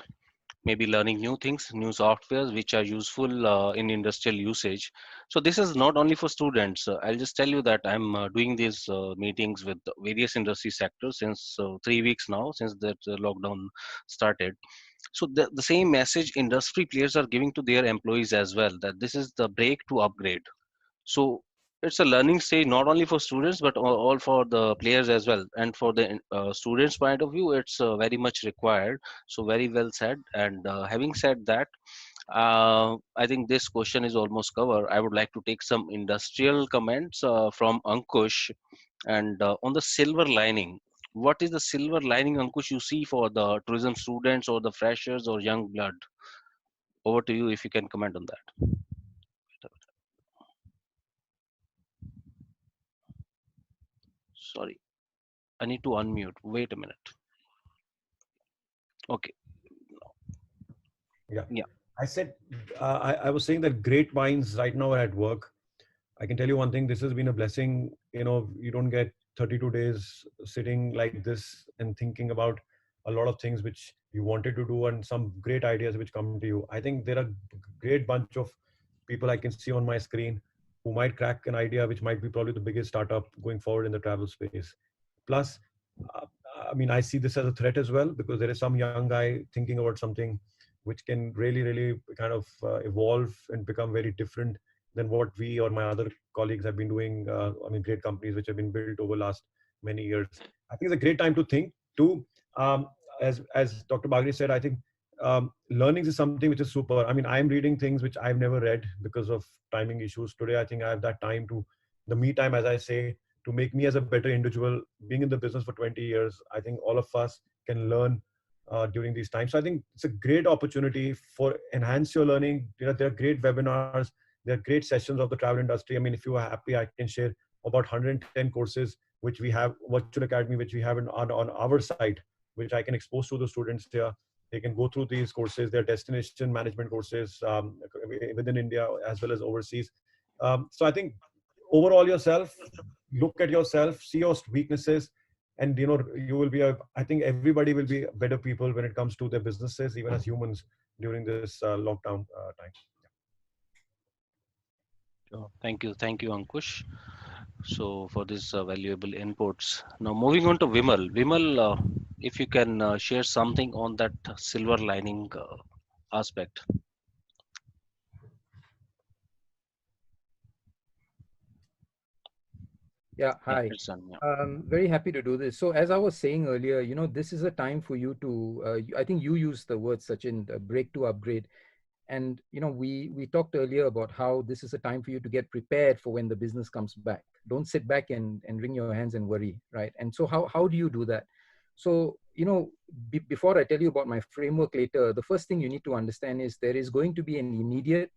maybe learning new things, new softwares which are useful in industrial usage. So this is not only for students. I'll just tell you that I'm doing these meetings with various industry sectors since 3 weeks now, since that lockdown started. So the same message industry players are giving to their employees as well, that this is the break to upgrade. So it's a learning stage not only for students but all for the players as well. And for the students point of view, it's very much required. So very well said. And having said that, I think this question is almost covered. I would like to take some industrial comments from Ankush. And on the silver lining, what is the silver lining, Ankush, you see for the tourism students or the freshers or young blood? Over to you if you can comment on that. Sorry, I need to unmute. Wait a minute. Okay. Yeah. Yeah. I said, I was saying that great minds right now are at work. I can tell you one thing, this has been a blessing. You know, you don't get 32 days sitting like this and thinking about a lot of things which you wanted to do and some great ideas which come to you. I think there are great bunch of people I can see on my screen who might crack an idea which might be probably the biggest startup going forward in the travel space. Plus, uh, I mean, I see this as a threat as well because there is some young guy thinking about something which can really, really kind of evolve and become very different than what we or my other colleagues have been doing. I mean, great companies which have been built over last many years. I think it's a great time to think too. Um, as Dr. Bagri said, I think learnings is something which is super. I mean, I'm reading things which I've never read because of timing issues. Today, I think I have that time to, the me time, as I say, to make me as a better individual. Being in the business for 20 years, I think all of us can learn during these times. So I think it's a great opportunity for enhance your learning. You know, there are great webinars, there are great sessions of the travel industry. I mean, if you are happy, I can share about 110 courses which we have, virtual academy, which we have on our site, which I can expose to the students here. They can go through these courses. They're destination management courses within India as well as overseas. So I think overall yourself, look at yourself, see your weaknesses, and you know you will be a, I think everybody will be better people when it comes to their businesses, even as humans during this lockdown time. Sure. Thank you, Ankush. So for this valuable inputs. Now moving on to Vimal. Vimal, if you can share something on that silver lining aspect. Yeah, Yeah, hi. it's done. Yeah. Very happy to do this. So as I was saying earlier, this is a time for you to, I think you used the word Sachin, break to upgrade. And, we talked earlier about how this is a time for you to get prepared for when the business comes back. Don't sit back and wring your hands and worry, right? And so how do you do that? So, before I tell you about my framework later, the first thing you need to understand is there is going to be an immediate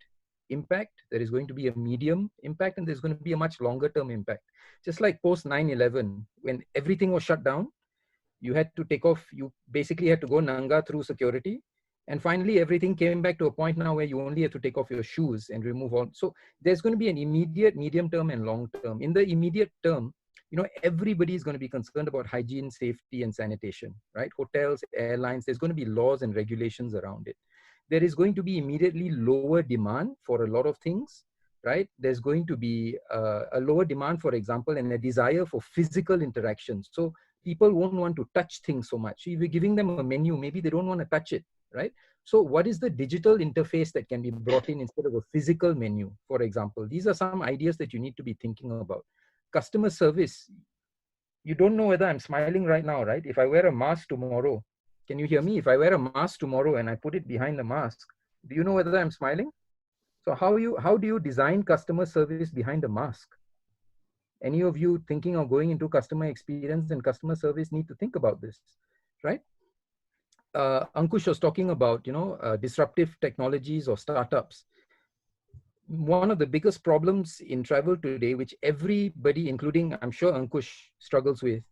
impact, there is going to be a medium impact, and there's going to be a much longer term impact. Just like post 9/11, when everything was shut down, you had to take off, you basically had to go Nanga through security. And finally, everything came back to a point now where you only have to take off your shoes and remove all. So there's going to be an immediate, medium term, and long term. In the immediate term, everybody is going to be concerned about hygiene, safety, and sanitation, right? Hotels, airlines, there's going to be laws and regulations around it. There is going to be immediately lower demand for a lot of things, right? There's going to be a lower demand, for example, and a desire for physical interaction. So people won't want to touch things so much. If you're giving them a menu, maybe they don't want to touch it, right? So what is the digital interface that can be brought in instead of a physical menu, for example? These are some ideas that you need to be thinking about. Customer service. You don't know whether I'm smiling right now, right? If I wear a mask tomorrow, can you hear me? If I wear a mask tomorrow and I put it behind the mask, do you know whether I'm smiling? So how do you design customer service behind a mask? Any of you thinking of going into customer experience and customer service need to think about this, right? Ankush was talking about, disruptive technologies or startups. One of the biggest problems in travel today, which everybody, including I'm sure Ankush, struggles with,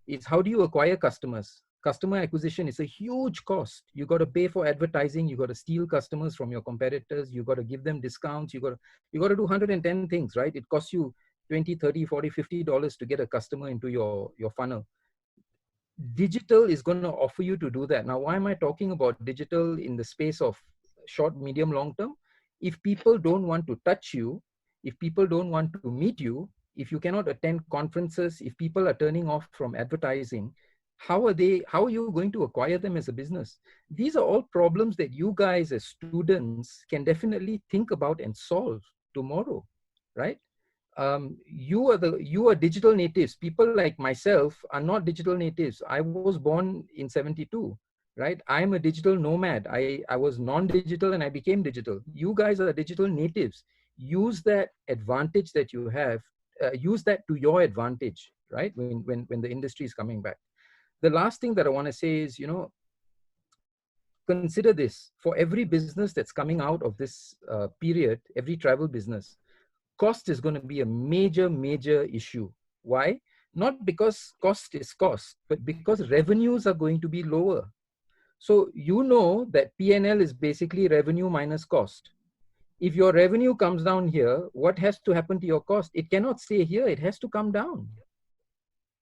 is how do you acquire customers? Customer acquisition is a huge cost. You got to pay for advertising. You got to steal customers from your competitors. You got to give them discounts. You got to do 110 things, right? It costs you 20, 30, 40, $50 to get a customer into your funnel. digital is going to offer you to do that. Now, why am I talking about digital in the space of short, medium, long term? If people don't want to touch you, if people don't want to meet you, if you cannot attend conferences, if people are turning off from advertising, how are you going to acquire them as a business? These are all problems that you guys as students can definitely think about and solve tomorrow, right? You are digital natives. People like myself are not digital natives. I was born in 72, right? I'm a digital nomad. I was non-digital and I became digital. You guys are digital natives. Use that advantage that you have. Use that to your advantage, right? When the industry is coming back. The last thing that I want to say is, consider this: for every business that's coming out of this period, every travel business, cost is going to be a major issue. Why? Not because cost is cost, but because revenues are going to be lower. So you know that P&L is basically revenue minus cost. If your revenue comes down here, what has to happen to your cost? It cannot stay here. It has to come down,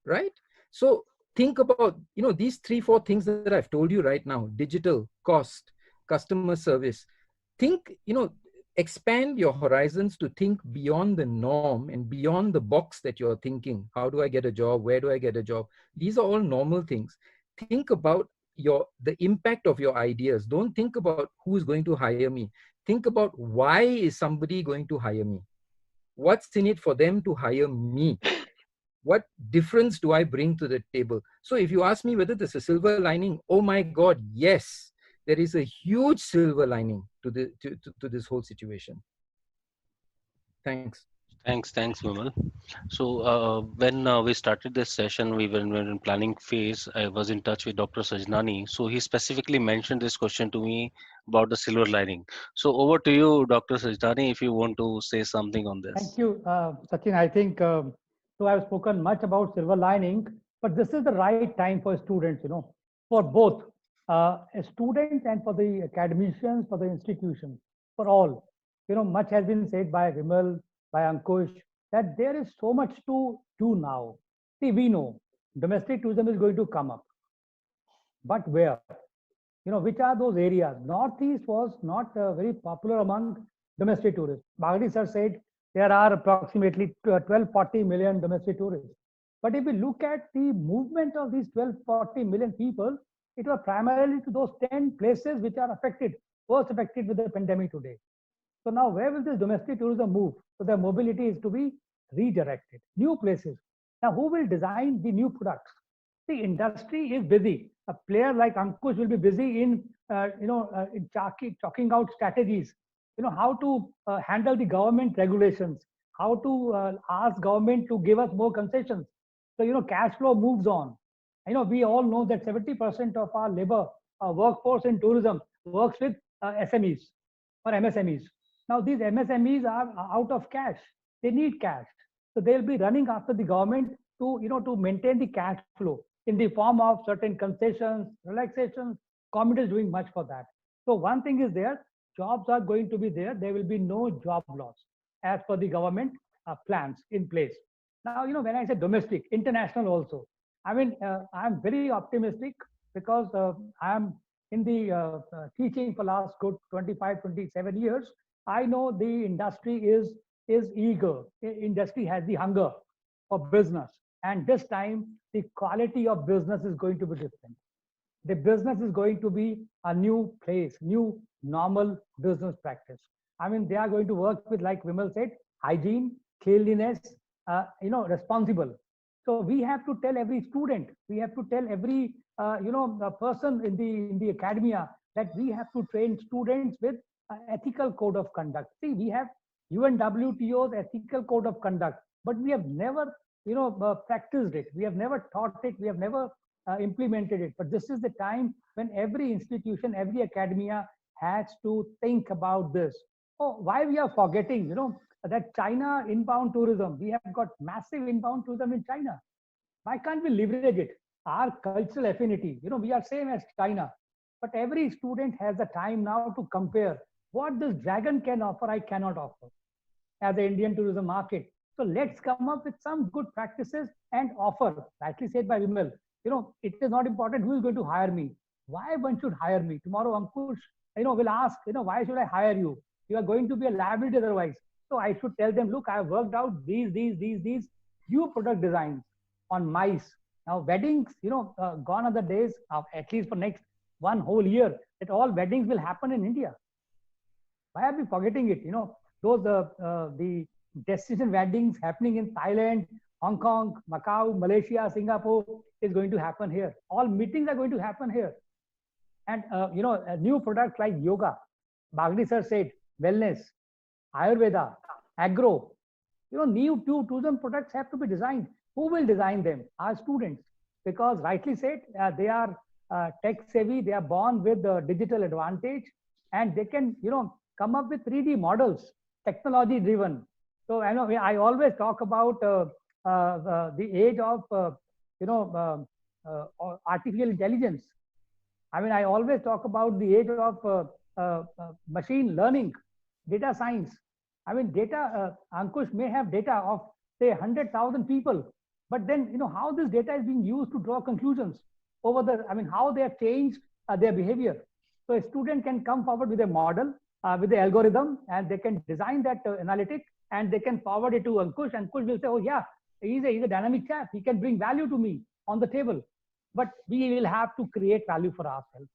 right? So think about, these 3-4 things that I've told you right now: digital, cost, customer service. Think, expand your horizons to think beyond the norm and beyond the box that you're thinking. How do I get a job? Where do I get a job? These are all normal things. Think about the impact of your ideas. Don't think about who's going to hire me. Think about, why is somebody going to hire me? What's in it for them to hire me? What difference do I bring to the table? So if you ask me whether there's a silver lining, oh my God, yes, there is a huge silver lining to this whole situation. Thanks. Thanks, Vimal. So when we started this session, we were in planning phase. I was in touch with Dr. Sajnani. So he specifically mentioned this question to me about the silver lining. So over to you, Dr. Sajnani, if you want to say something on Thank this. you, Sachin. I think so. I've spoken much about silver lining, but this is the right time for students, for both students and for the academicians, for the institutions, for all. Much has been said by Vimal, by Ankush, that there is so much to do now. See, we know domestic tourism is going to come up, but where? Which are those areas? Northeast was not very popular among domestic tourists. Bagri sir said there are approximately 12, 40 million domestic tourists. But if we look at the movement of these 12, 40 million people, it was primarily to those 10 places which are affected, first affected with the pandemic today. So now where will this domestic tourism move? So their mobility is to be redirected. New places. Now who will design the new products? The industry is busy. A player like Ankush will be busy in chalking out strategies. How to handle the government regulations, how to ask government to give us more concessions. So cash flow moves on. We all know that 70% of our labor workforce in tourism works with SMEs or MSMEs. Now these MSMEs are out of cash. They need cash. So they'll be running after the government to maintain the cash flow in the form of certain concessions, relaxations. Government is doing much for that. So one thing is there, jobs are going to be there. There will be no job loss as per the government plans in place. Now, when I say domestic, international also, I mean, I'm very optimistic because I'm in the teaching for last good 25, 27 years. I know the industry is eager. Industry has the hunger for business. And this time, the quality of business is going to be different. The business is going to be a new place, new normal business practice. I mean, they are going to work with, like Vimal said, hygiene, cleanliness, responsible. So we have to tell every student, we have to tell every person in the academia that we have to train students with ethical code of conduct. See, we have UNWTO's ethical code of conduct, but we have never practiced it. We have never taught it. We have never implemented it. But this is the time when every institution, every academia has to think about this. Oh, why we are forgetting, that China inbound tourism, we have got massive inbound tourism in China. Why can't we leverage it? Our cultural affinity, we are same as China. But every student has the time now to compare what this dragon can offer, I cannot offer as the Indian tourism market. So let's come up with some good practices and offer, rightly said by Vimal, it is not important who is going to hire me. Why one should hire me? Tomorrow, Ankush, will ask, why should I hire you? You are going to be a liability otherwise. So I should tell them, look, I have worked out these new product designs on mice. Now, weddings, gone are the days of, at least for next one whole year, that all weddings will happen in India. Why are we forgetting it? Those the destination weddings happening in Thailand, Hong Kong, Macau, Malaysia, Singapore is going to happen here. All meetings are going to happen here. And a new products like yoga, Bagri sir said, wellness, Ayurveda, agro. New tourism products have to be designed. Who will design them? Our students, because rightly said, they are tech savvy. They are born with the digital advantage, and they can come up with 3D models, technology driven. So I always talk about the age of artificial intelligence. I always talk about the age of machine learning, data science. Data, Ankush may have data of say 100,000 people, but then how this data is being used to draw conclusions over how they have changed their behavior. So a student can come forward with a model, with the algorithm, and they can design that analytic, and they can forward it to Ankush. Ankush will say, oh yeah, he's a dynamic chap. He can bring value to me on the table. But we will have to create value for ourselves.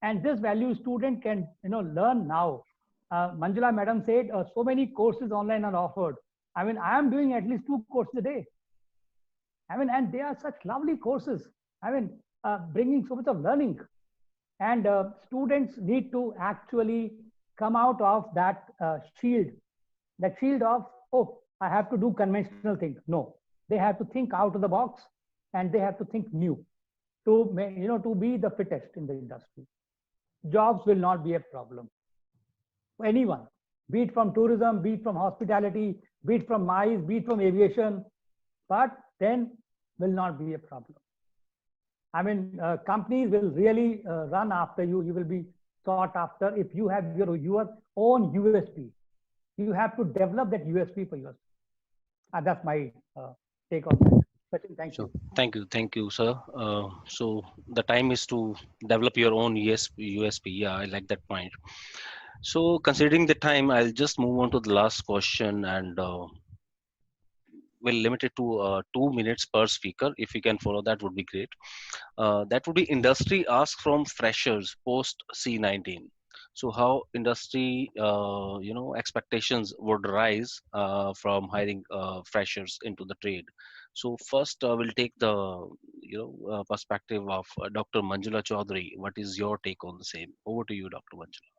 And this value student can learn now. Manjula madam said, so many courses online are offered. I am doing at least 2 courses a day. And they are such lovely courses. Bringing so much of learning. And students need to actually come out of that shield of, oh, I have to do conventional things. No, they have to think out of the box, and they have to think new to be the fittest in the industry. Jobs will not be a problem for anyone, be it from tourism, be it from hospitality, be it from mines, be it from aviation, but then will not be a problem. Companies will really run after you. You will be sought after if you have your own USP. You have to develop that USP for yourself. That's my take on that. Sachin, thank you. Thank you, sir. So the time is to develop your own USP. Yeah, I like that point. So considering the time, I'll just move on to the last question, and we'll limit it to 2 minutes per speaker. If we can follow that, would be great. That would be industry ask from freshers post C19. So how industry expectations would rise from hiring freshers into the trade. So first we'll take the perspective of Dr. Manjula Chaudhary. What is your take on the same? Over to you, Dr. Manjula.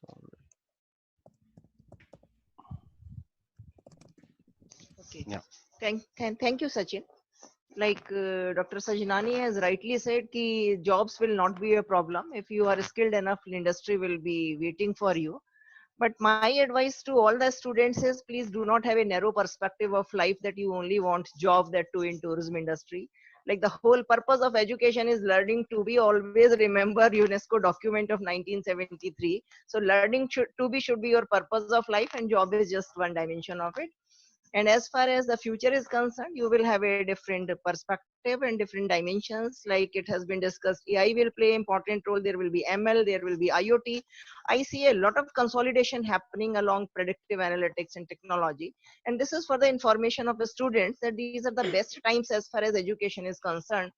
Sorry. Okay. Yeah. Thank you, Sachin. Like Dr. Sajnani has rightly said, ki jobs will not be a problem. If you are skilled enough, industry will be waiting for you. But my advice to all the students is, please do not have a narrow perspective of life that you only want job, that too in tourism industry. Like the whole purpose of education is learning to be. Always remember UNESCO document of 1973. So learning should be your purpose of life, and job is just one dimension of it. And as far as the future is concerned, you will have a different perspective and different dimensions. Like it has been discussed, AI will play important role. There will be ML, there will be IoT. I see a lot of consolidation happening along predictive analytics and technology. And this is for the information of the students, that these are the best times as far as education is concerned.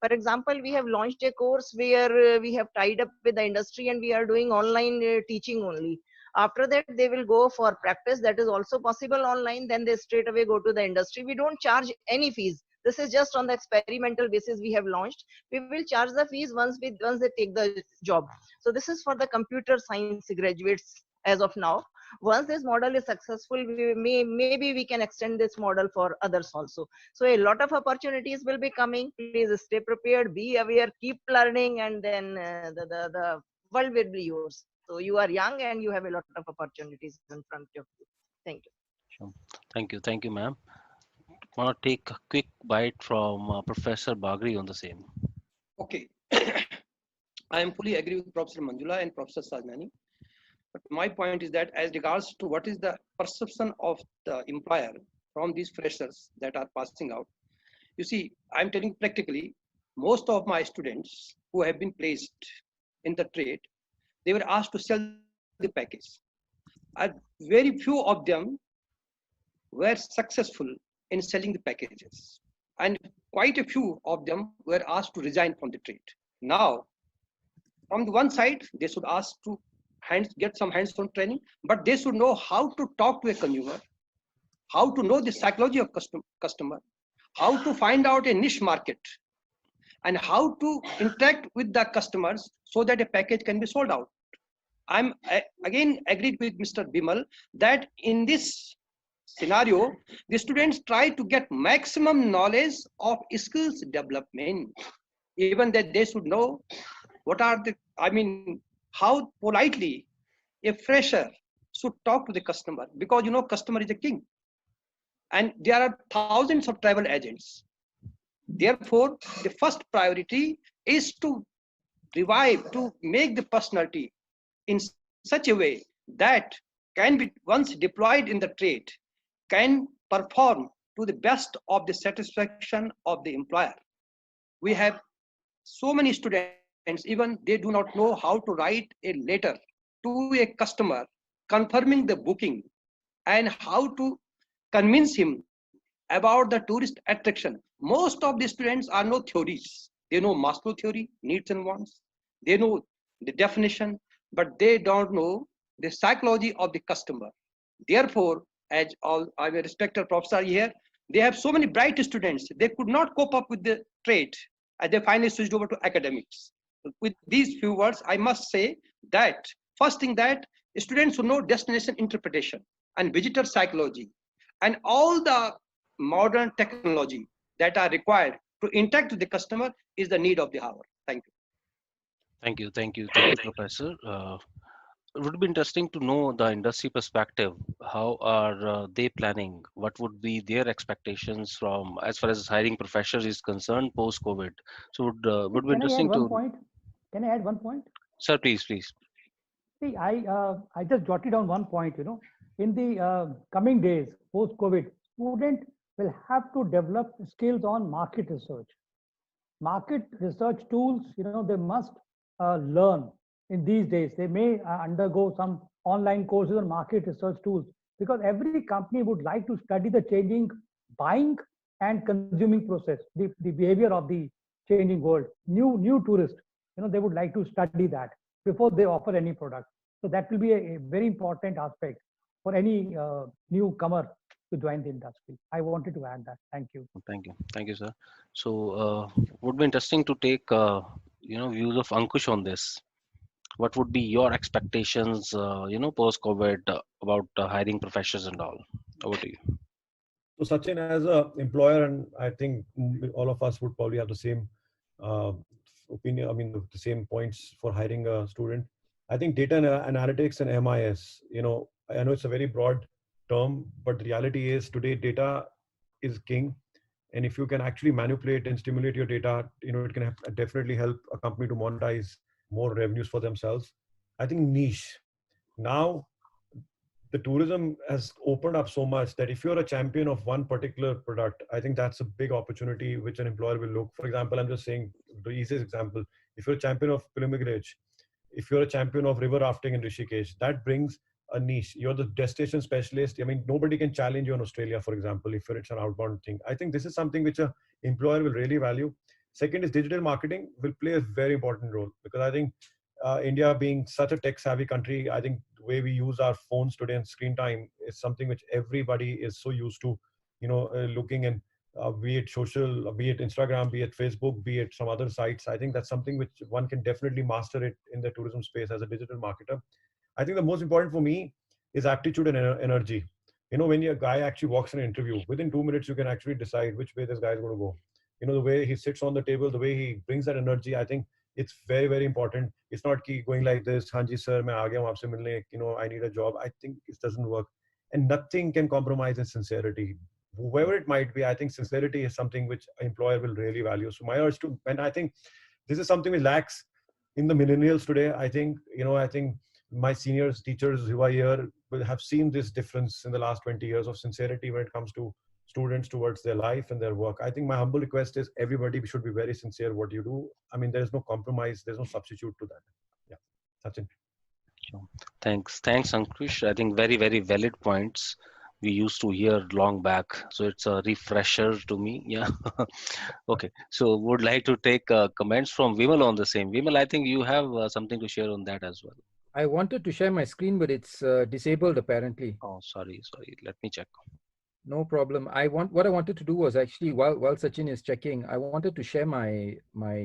For example, we have launched a course where we have tied up with the industry, and we are doing online teaching only. After that, they will go for practice. That is also possible online. Then they straight away go to the industry. We don't charge any fees. This is just on the experimental basis we have launched. We will charge the fees once they take the job. So this is for the computer science graduates as of now. Once this model is successful, maybe we can extend this model for others also. So a lot of opportunities will be coming. Please stay prepared, be aware, keep learning, and then the world will be yours. So you are young and you have a lot of opportunities in front of you. Thank you. Sure. Thank you, ma'am. Want to take a quick bite from Professor Bagri on the same. Okay. I am fully agree with Professor Manjula and Professor Sajnani. But my point is that as regards to what is the perception of the employer from these freshers that are passing out, you see, I'm telling practically, most of my students who have been placed in the trade, they were asked to sell the package. Very few of them were successful in selling the packages. And quite a few of them were asked to resign from the trade. Now, from the one side, they should ask to get some hands-on training, but they should know how to talk to a consumer, how to know the psychology of customer, how to find out a niche market, and how to interact with the customers so that a package can be sold out. I again agreed with Mr. Bimal that in this scenario, the students try to get maximum knowledge of skills development. Even that they should know what are the, I mean, how politely a fresher should talk to the customer, because you know customer is a king, and there are thousands of travel agents. Therefore, the first priority is to revive, to make the personality in such a way that can be once deployed in the trade, can perform to the best of the satisfaction of the employer. We have so many students, even they do not know how to write a letter to a customer confirming the booking, and how to convince him about the tourist attraction. Most of the students are no theories. They know Maslow theory, needs and wants. They know the definition, but they don't know the psychology of the customer. Therefore, as all I'm a respected professor here, they have so many bright students. They could not cope up with the trade, and they finally switched over to academics. With these few words, I must say that first thing that students should know destination interpretation and visitor psychology and all the modern technology that are required to interact with the customer is the need of the hour. Thank you. Thank you, Professor. It would be interesting to know the industry perspective. How are they planning? What would be their expectations from as far as hiring professors is concerned post COVID? So would be Can I add interesting one to. point? Can I add one point? Sir, please, please. See, I just jotted down one point. In the coming days post COVID, student will have to develop skills on market research. Market research tools, they must learn in these days. They may undergo some online courses on market research tools, because every company would like to study the changing buying and consuming process, the behavior of the changing world. New tourists, they would like to study that before they offer any product. So that will be a very important aspect for any newcomer to join the industry. I wanted to add that. Thank you. Thank you, sir. So would be interesting to take views of Ankush on this. What would be your expectations, post COVID about hiring professors and all? Over to you. So Sachin, as a employer, and I think all of us would probably have the same uh, opinion. I mean, the same points for hiring a student. I think data analytics and MIS. I know it's a very broad term, but the reality is today data is king. And if you can actually manipulate and stimulate your data, it can definitely help a company to monetize more revenues for themselves. I think niche. Now the tourism has opened up so much that if you're a champion of one particular product, I think that's a big opportunity which an employer will look. For example, I'm just saying the easiest example. If you're a champion of pilgrimage, if you're a champion of river rafting in Rishikesh, that brings a niche. You're the destination specialist. I mean, nobody can challenge you in Australia, for example, if it's an outbound thing. I think this is something which a employer will really value. Second is digital marketing will play a very important role, because I think India being such a tech savvy country, I think the way we use our phones today and screen time is something which everybody is so used to, looking and be it social, be it Instagram, be it Facebook, be it some other sites. I think that's something which one can definitely master it in the tourism space as a digital marketer. I think the most important for me is aptitude and energy. When a guy actually walks in an interview, within 2 minutes, you can actually decide which way this guy is going to go. The way he sits on the table, the way he brings that energy, I think it's very, very important. It's not key going like this, Hanji sir, main aa gaya hu aapse milne, I need a job. I think it doesn't work. And nothing can compromise in sincerity. Whoever it might be, I think sincerity is something which an employer will really value. So my urge to, and I think this is something which lacks in the millennials today. I think my seniors, teachers who are here will have seen this difference in the last 20 years of sincerity when it comes to students towards their life and their work. I think my humble request is everybody should be very sincere what you do. I mean, there is no compromise, there's no substitute to that. Yeah, Sachin. Sure. Thanks, Ankush. I think very, very valid points we used to hear long back. So it's a refresher to me. Yeah. Okay. So would like to take comments from Vimal on the same. Vimal, I think you have something to share on that as well. I wanted to share my screen, but it's disabled apparently. Oh, sorry. Let me check. No problem. What I wanted to do was actually while Sachin is checking, I wanted to share my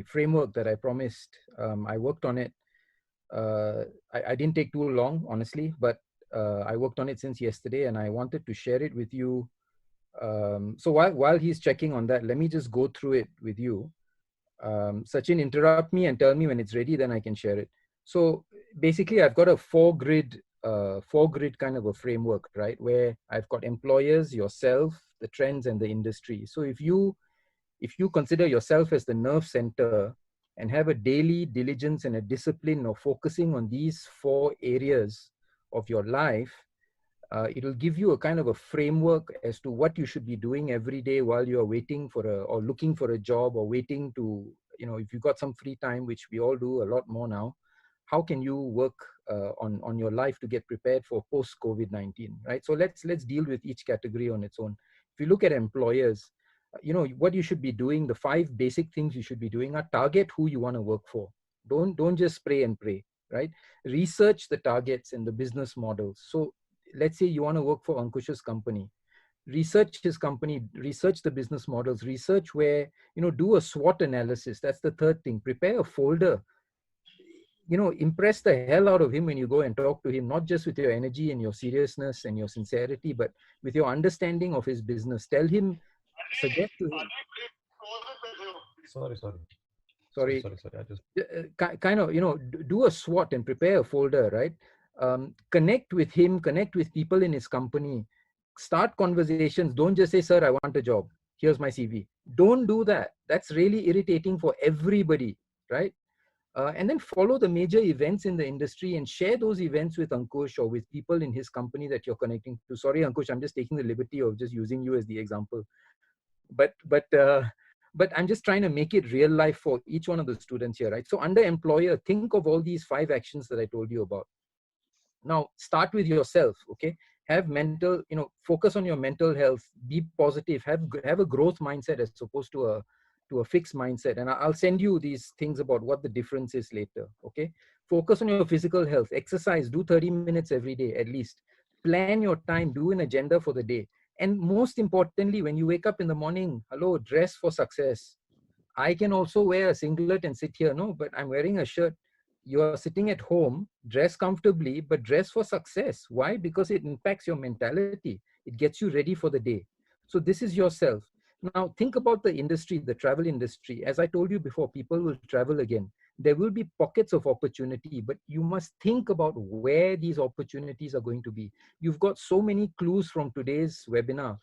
framework that I promised. I worked on it. I didn't take too long, honestly, but I worked on it since yesterday, and I wanted to share it with you. So while he's checking on that, let me just go through it with you. Sachin, interrupt me and tell me when it's ready, then I can share it. So basically, I've got a four grid kind of a framework, right? Where I've got employers, yourself, the trends, and the industry. So if you consider yourself as the nerve center and have a daily diligence and a discipline of focusing on these four areas of your life, it'll give you a kind of a framework as to what you should be doing every day while you're waiting for or looking for a job, or waiting to, if you've got some free time, which we all do a lot more now, how can you work on your life to get prepared for post COVID-19, right? So let's deal with each category on its own. If you look at employers, what you should be doing, the 5 basic things you should be doing are: target who you want to work for. Don't just spray and pray, right? Research the targets and the business models. So let's say you want to work for Ankush's company. Research his company, research the business models, research where, do a SWOT analysis. That's the third thing. Prepare a folder. Impress the hell out of him when you go and talk to him, not just with your energy and your seriousness and your sincerity, but with your understanding of his business. Tell him, suggest to him. Sorry. Sorry. I just Kind of, do a SWOT and prepare a folder, right? Connect with him, connect with people in his company, start conversations. Don't just say, sir, I want a job, here's my CV. Don't do that. That's really irritating for everybody, right? And then follow the major events in the industry and share those events with Ankush or with people in his company that you're connecting to. Sorry, Ankush, I'm just taking the liberty of just using you as the example. But I'm just trying to make it real life for each one of the students here, right? So under employer, think of all these 5 actions that I told you about. Now start with yourself, okay? Have mental, focus on your mental health, be positive, have a growth mindset as opposed to a fixed mindset. And I'll send you these things about what the difference is later, okay? Focus on your physical health, exercise, do 30 minutes every day at least. Plan your time, do an agenda for the day. And most importantly, when you wake up in the morning, hello, dress for success. I can also wear a singlet and sit here, no, but I'm wearing a shirt. You are sitting at home, dress comfortably, but dress for success. Why? Because it impacts your mentality. It gets you ready for the day. So this is yourself. Now think about the industry, the travel industry. As I told you before, people will travel again. There will be pockets of opportunity, but you must think about where these opportunities are going to be. You've got so many clues from today's webinar.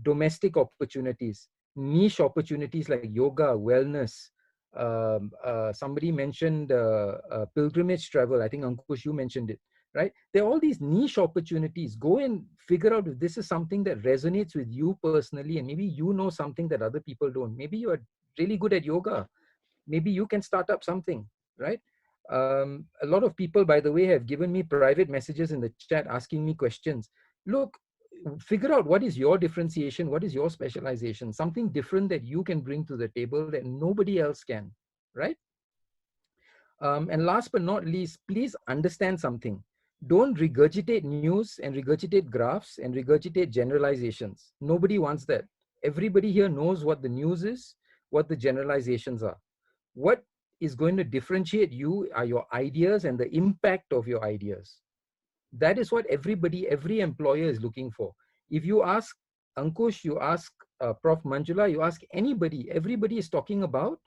Domestic opportunities, niche opportunities like yoga, wellness. Somebody mentioned pilgrimage travel. I think Ankush, you mentioned it, right? There are all these niche opportunities. Go and figure out if this is something that resonates with you personally, and maybe you know something that other people don't. Maybe you are really good at yoga. Maybe you can start up something, right? A lot of people, by the way, have given me private messages in the chat asking me questions. Look, figure out what is your differentiation, what is your specialization, something different that you can bring to the table that nobody else can, right? And last but not least, please understand something. Don't regurgitate news and regurgitate graphs and regurgitate generalizations. Nobody wants that. Everybody here knows what the news is, what the generalizations are. What is going to differentiate you are your ideas and the impact of your ideas. That is what every employer is looking for. If you ask Ankush, you ask Prof. Manjula, you ask anybody, everybody is talking about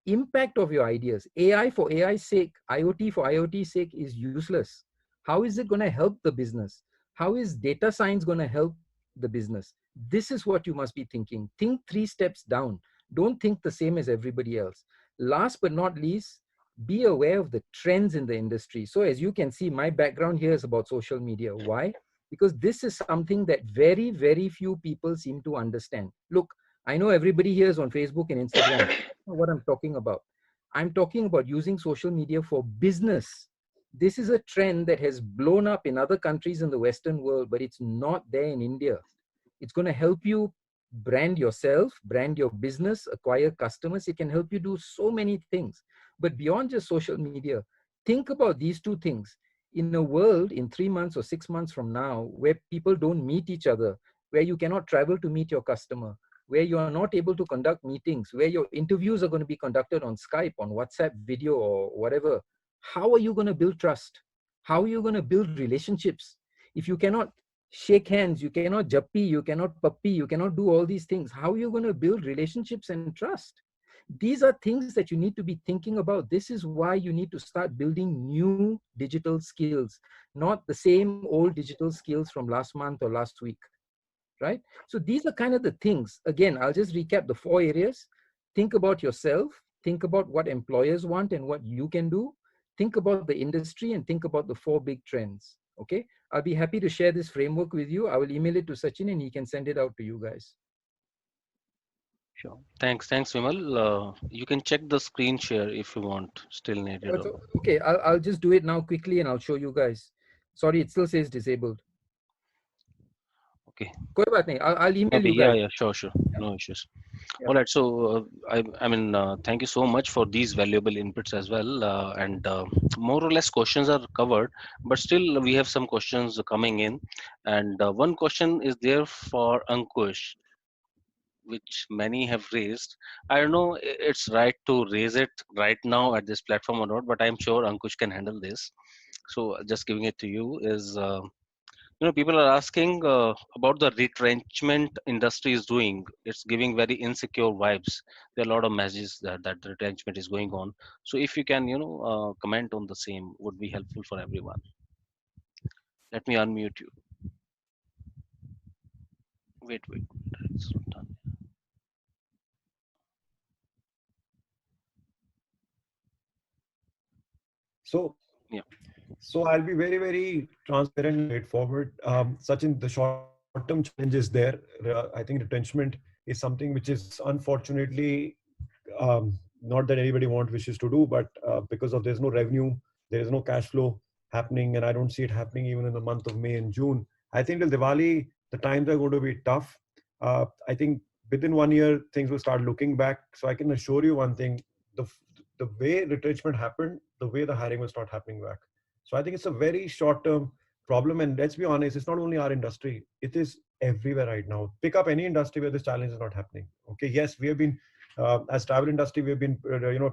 impact of your ideas. AI for AI's sake, IoT for IoT's sake is useless. How is it going to help the business? How is data science going to help the business? This is what you must be thinking. Think 3 steps down. Don't think the same as everybody else. Last but not least, be aware of the trends in the industry. So as you can see, my background here is about social media. Why? Because this is something that very, very few people seem to understand. Look, I know everybody here is on Facebook and Instagram. That's not what I'm talking about. I'm talking about using social media for business. This is a trend that has blown up in other countries in the Western world, but it's not there in India. It's going to help you brand yourself, brand your business, acquire customers. It can help you do so many things. But beyond just social media, think about these two things. In a world in 3 months or 6 months from now, where people don't meet each other, where you cannot travel to meet your customer, where you are not able to conduct meetings, where your interviews are going to be conducted on Skype, on WhatsApp video or whatever, how are you going to build trust? How are you going to build relationships? If you cannot shake hands, you cannot jappi, you cannot puppy, you cannot do all these things, how are you going to build relationships and trust? These are things that you need to be thinking about. This is why you need to start building new digital skills, not the same old digital skills from last month or last week, right? So these are kind of the things. Again, I'll just recap the 4 areas. Think about yourself, think about what employers want and what you can do, think about the industry, and think about the 4 big trends. Okay, I'll be happy to share this framework with you. I will email it to Sachin and he can send it out to you guys. Sure. Thanks, Vimal. You can check the screen share if you want. Still needed. Or... Okay, I'll just do it now quickly and I'll show you guys. Sorry, it still says disabled. Okay. कोई बात नहीं, I'll email Okay. you guys. Yeah. Sure. No issues. Yeah. All right. So I mean, thank you so much for these valuable inputs as well. And more or less questions are covered, but still we have some questions coming in. And one question is there for Ankush, which many have raised. I don't know it's right to raise it right now at this platform or not, but I'm sure Ankush can handle this. So just giving it to you is, people are asking about the retrenchment industry is doing. It's giving very insecure vibes. There are a lot of messages that the retrenchment is going on. So if you can, comment on the same, would be helpful for everyone. Let me unmute you. Wait. It's not done. So, Yeah. so I'll be very, very transparent and straightforward. Sachin, the short-term challenge is there. I think retrenchment is something which is unfortunately not that anybody wishes to do, but because of there's no revenue, there is no cash flow happening, and I don't see it happening even in the month of May and June. I think till Diwali, the times are going to be tough. I think within 1 year, things will start looking back. So I can assure you one thing: the the way retrenchment happened, the way the hiring will start happening back. So I think it's a very short-term problem. And let's be honest, it's not only our industry; it is everywhere right now. Pick up any industry where this challenge is not happening. Okay, yes, we have been as travel industry, we've been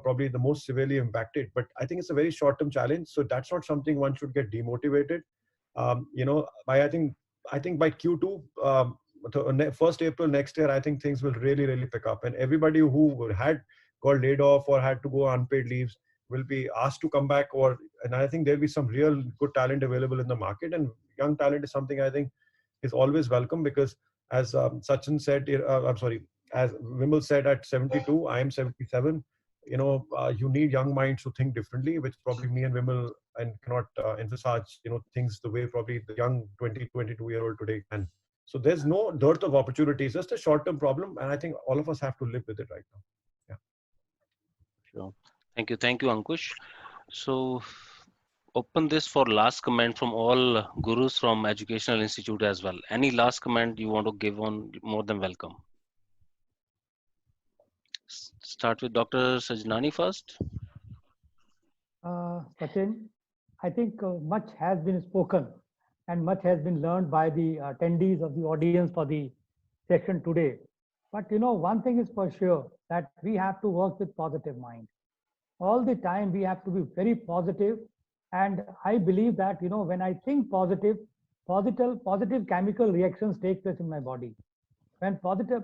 probably the most severely impacted. But I think it's a very short-term challenge. So that's not something one should get demotivated. I think by Q2. First April next year, I think things will really, really pick up, and everybody who had got laid off or had to go on unpaid leaves will be asked to come back. And I think there'll be some real good talent available in the market, and young talent is something I think is always welcome, because as Sachin said, I'm sorry, as Vimal said, at 72, I am 77. You need young minds to think differently, which probably me and Vimal and cannot envisage, things the way probably the young 22-year-old today can. So there's no dearth of opportunities, just a short-term problem, and I think all of us have to live with it right now. Yeah. Sure. Thank you, Ankush. So open this for last comment from all gurus from educational institute as well. Any last comment you want to give on, more than welcome. Start with Dr. Sajnani first. Sachin, I think much has been spoken and much has been learned by the attendees of the audience for the session today. But one thing is for sure, that we have to work with positive mind. All the time we have to be very positive. And I believe that, when I think positive chemical reactions take place in my body. When positive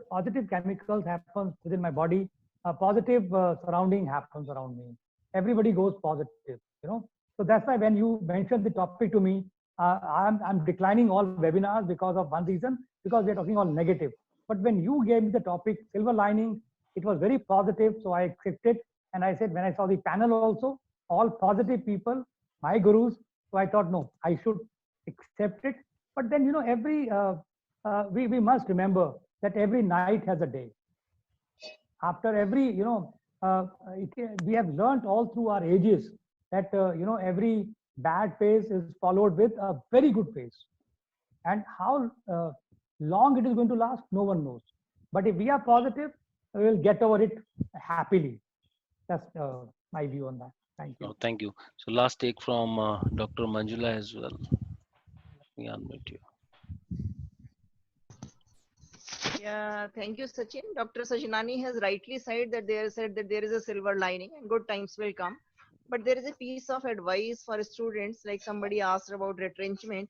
chemicals happen within my body, a positive surrounding happens around me. Everybody goes positive. So that's why when you mentioned the topic to me, I'm declining all webinars because of one reason, because we're talking all negative. But when you gave me the topic silver lining, it was very positive, so I accepted. And I said, when I saw the panel also, all positive people, my gurus. So I thought, no, I should accept it. But then, every we must remember that every night has a day. After every, we have learned all through our ages that every bad phase is followed with a very good phase, and how long it is going to last, no one knows. But if we are positive, we will get over it happily. That's my view on that. Thank you. Oh, thank you. So last take from Dr. Manjula as well. We unmute you. Yeah, thank you, Sachin. Dr. Sajnani has rightly said that there is a silver lining and good times will come. But there is a piece of advice for students, like somebody asked about retrenchment.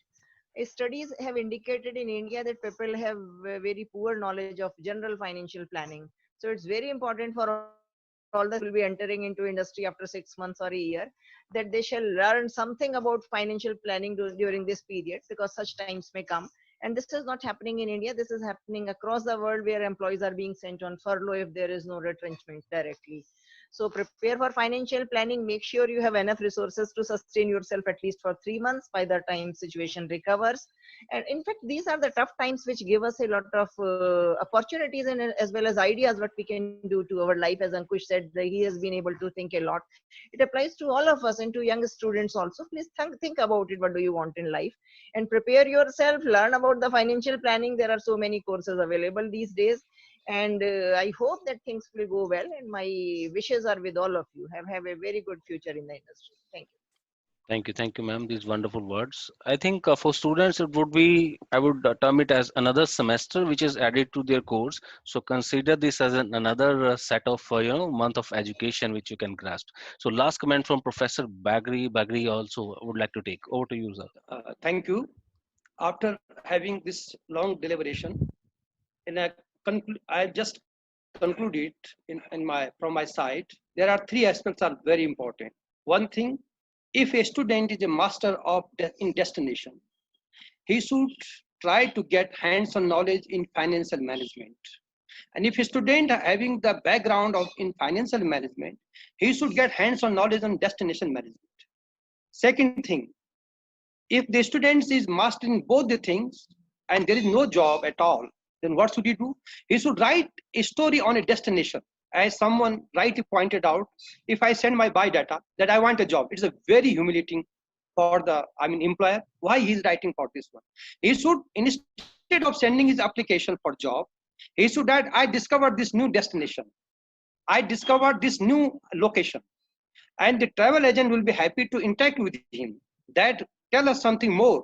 Studies have indicated in India that people have very poor knowledge of general financial planning. So it's very important for all the students who will be entering into industry after 6 months or a year, that they shall learn something about financial planning during this period, because such times may come. And this is not happening in India. This is happening across the world, where employees are being sent on furlough if there is no retrenchment directly. So prepare for financial planning. Make sure you have enough resources to sustain yourself at least for 3 months by the time situation recovers. And in fact, these are the tough times which give us a lot of opportunities, and as well as ideas what we can do to our life. As Ankush said, that he has been able to think a lot. It applies to all of us and to young students also. Please think about it. What do you want in life? And prepare yourself. Learn about the financial planning. There are so many courses available these days, and I hope that things will go well, and my wishes are with all of you. Have a very good future in the industry. Thank you, ma'am. These wonderful words. I think for students, it would be, I would term it as another semester which is added to their course. So consider this as another set of, month of education which you can grasp. So last comment from Professor Bagri. Bagri also would like to take. Over to you, sir. Thank you. After having this long deliberation, I just conclude it in my from my side. There are three aspects are very important. One thing, if a student is a master of in destination, he should try to get hands-on knowledge in financial management. And if a student having the background of in financial management, he should get hands-on knowledge on destination management. Second thing, if the student is mastering both the things and there is no job at all, then what should he do? He should write a story on a destination. As someone rightly pointed out, if I send my biodata that I want a job, it's a very humiliating for the employer. Why he is writing for this one? He should, instead of sending his application for job, he should add, I discovered this new destination. I discovered this new location, and the travel agent will be happy to interact with him. That tell us something more.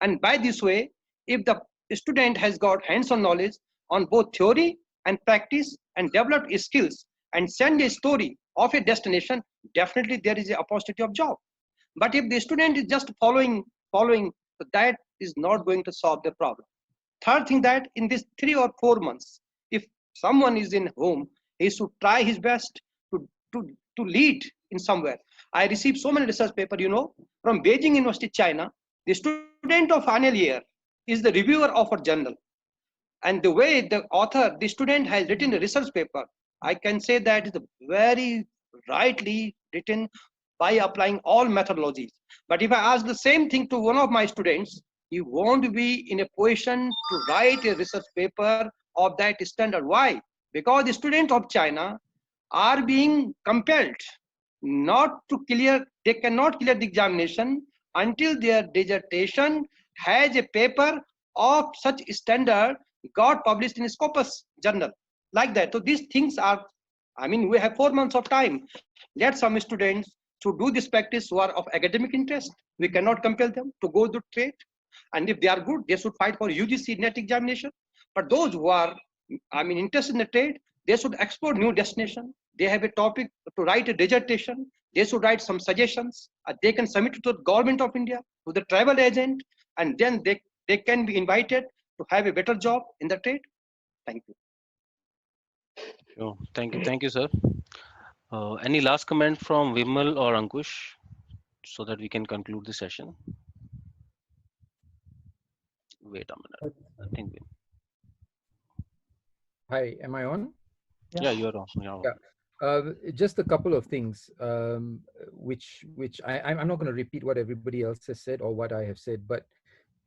And by this way, if the student has got hands-on knowledge on both theory and practice and developed skills and send a story of a destination, definitely there is a opportunity of job. But if the student is just following, that is not going to solve the problem. Third thing, that in this 3 or 4 months, if someone is in home, he should try his best to, to, to lead in somewhere. I received so many research papers, from Beijing University, China. The student of final year is the reviewer of a journal. And the way the author, the student has written a research paper, I can say that is very rightly written by applying all methodologies. But if I ask the same thing to one of my students, he won't be in a position to write a research paper of that standard. Why? Because the students of China are being compelled not to clear, they cannot clear the examination until their dissertation has a paper of such standard got published in Scopus journal, like that. So these things are, we have 4 months of time. Let some students to do this practice who are of academic interest. We cannot compel them to go to trade. And if they are good, they should fight for UGC net examination. But those who are, interested in the trade, they should explore new destination. They have a topic to write a dissertation. They should write some suggestions. They can submit it to the government of India, to the travel agent, and then they can be invited to have a better job in the trade. Thank you. Sure. Thank you, sir. Any last comment from Vimal or Ankush so that we can conclude the session? Wait a minute. I think Hi, am I on? yeah, you're on. Yeah. Just a couple of things, which I'm not going to repeat what everybody else has said or what I have said, but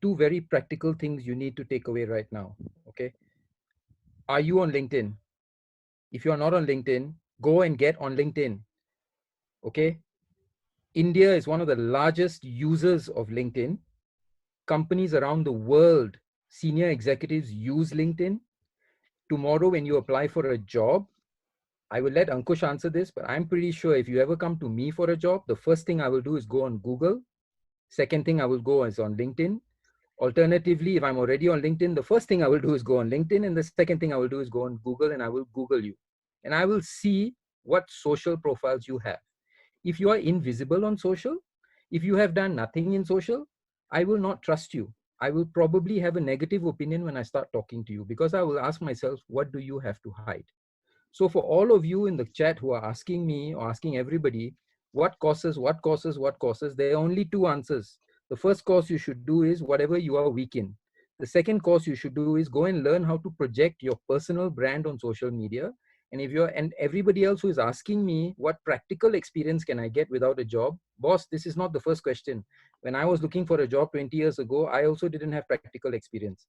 two very practical things you need to take away right now. Okay, are you on LinkedIn? If you are not on LinkedIn, go and get on LinkedIn. Okay, India is one of the largest users of LinkedIn. Companies around the world, senior executives use LinkedIn. Tomorrow, when you apply for a job, I will let Ankush answer this, but I'm pretty sure if you ever come to me for a job, the first thing I will do is go on Google. Second thing I will go is on LinkedIn. Alternatively, if I'm already on LinkedIn, the first thing I will do is go on LinkedIn. And the second thing I will do is go on Google and I will Google you. And I will see what social profiles you have. If you are invisible on social, if you have done nothing in social, I will not trust you. I will probably have a negative opinion when I start talking to you because I will ask myself, what do you have to hide? So for all of you in the chat who are asking me or asking everybody, what courses, what courses, what courses, there are only two answers. The first course you should do is whatever you are weak in. The second course you should do is go and learn how to project your personal brand on social media. And if you're, and everybody else who is asking me what practical experience can I get without a job, boss, this is not the first question. When I was looking for a job 20 years ago, I also didn't have practical experience.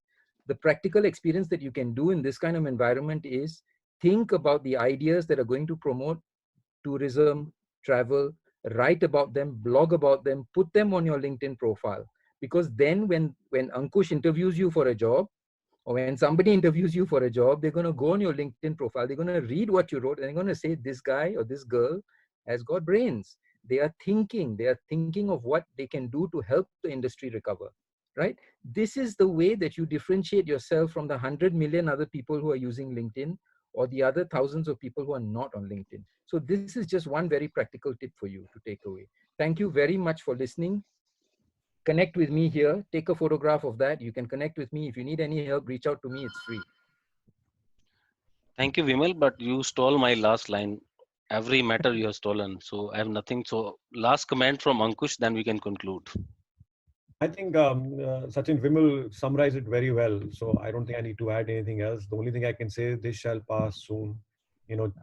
The practical experience that you can do in this kind of environment is think about the ideas that are going to promote tourism, travel, write about them, blog about them, put them on your LinkedIn profile. Because then when Ankush interviews you for a job, or when somebody interviews you for a job, they're going to go on your LinkedIn profile, they're going to read what you wrote, and they're going to say, this guy or this girl has got brains. They are thinking of what they can do to help the industry recover, right? This is the way that you differentiate yourself from the 100 million other people who are using LinkedIn or the other thousands of people who are not on LinkedIn. So this is just one very practical tip for you to take away. Thank you very much for listening. Connect with me here. Take a photograph of that. You can connect with me. If you need any help, reach out to me. It's free. Thank you, Vimal, but you stole my last line. Every matter you have stolen, so I have nothing. So last comment from Ankush, then we can conclude. I think Sachin Vimal summarized it very well. So I don't think I need to add anything else. The only thing I can say, this shall pass soon.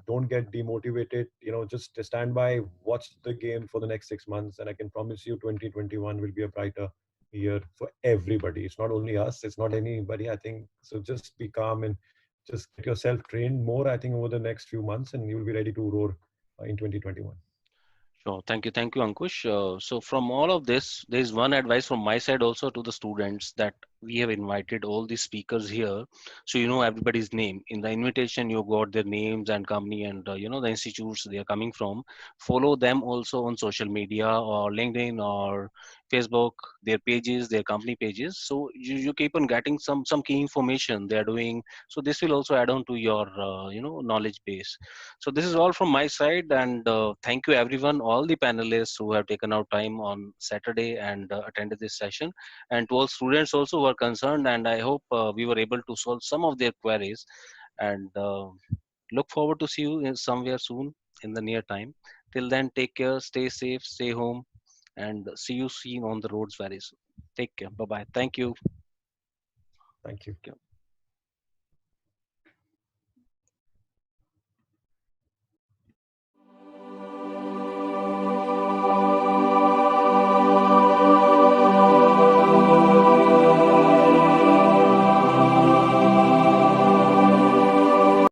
Don't get demotivated. Just stand by, watch the game for the next 6 months, and I can promise you, 2021 will be a brighter year for everybody. It's not only us. It's not anybody. I think so. Just be calm and just get yourself trained more. I think over the next few months, and you'll be ready to roar in 2021. Sure. Thank you, Ankush. So from all of this, there is one advice from my side also to the students that we have invited all the speakers here. So you know everybody's name. In the invitation, you got their names and company and the institutes they are coming from. Follow them also on social media or LinkedIn or Facebook, their pages, their company pages. So you keep on getting some key information they are doing. So this will also add on to your knowledge base. So this is all from my side, and thank you everyone, all the panelists who have taken out time on Saturday and attended this session, and to all students also who are concerned. And I hope we were able to solve some of their queries. And look forward to see you in somewhere soon in the near time. Till then, take care, stay safe, stay home, and see you soon on the roads very soon. Take care. Bye bye. Thank you. Thank you. Okay.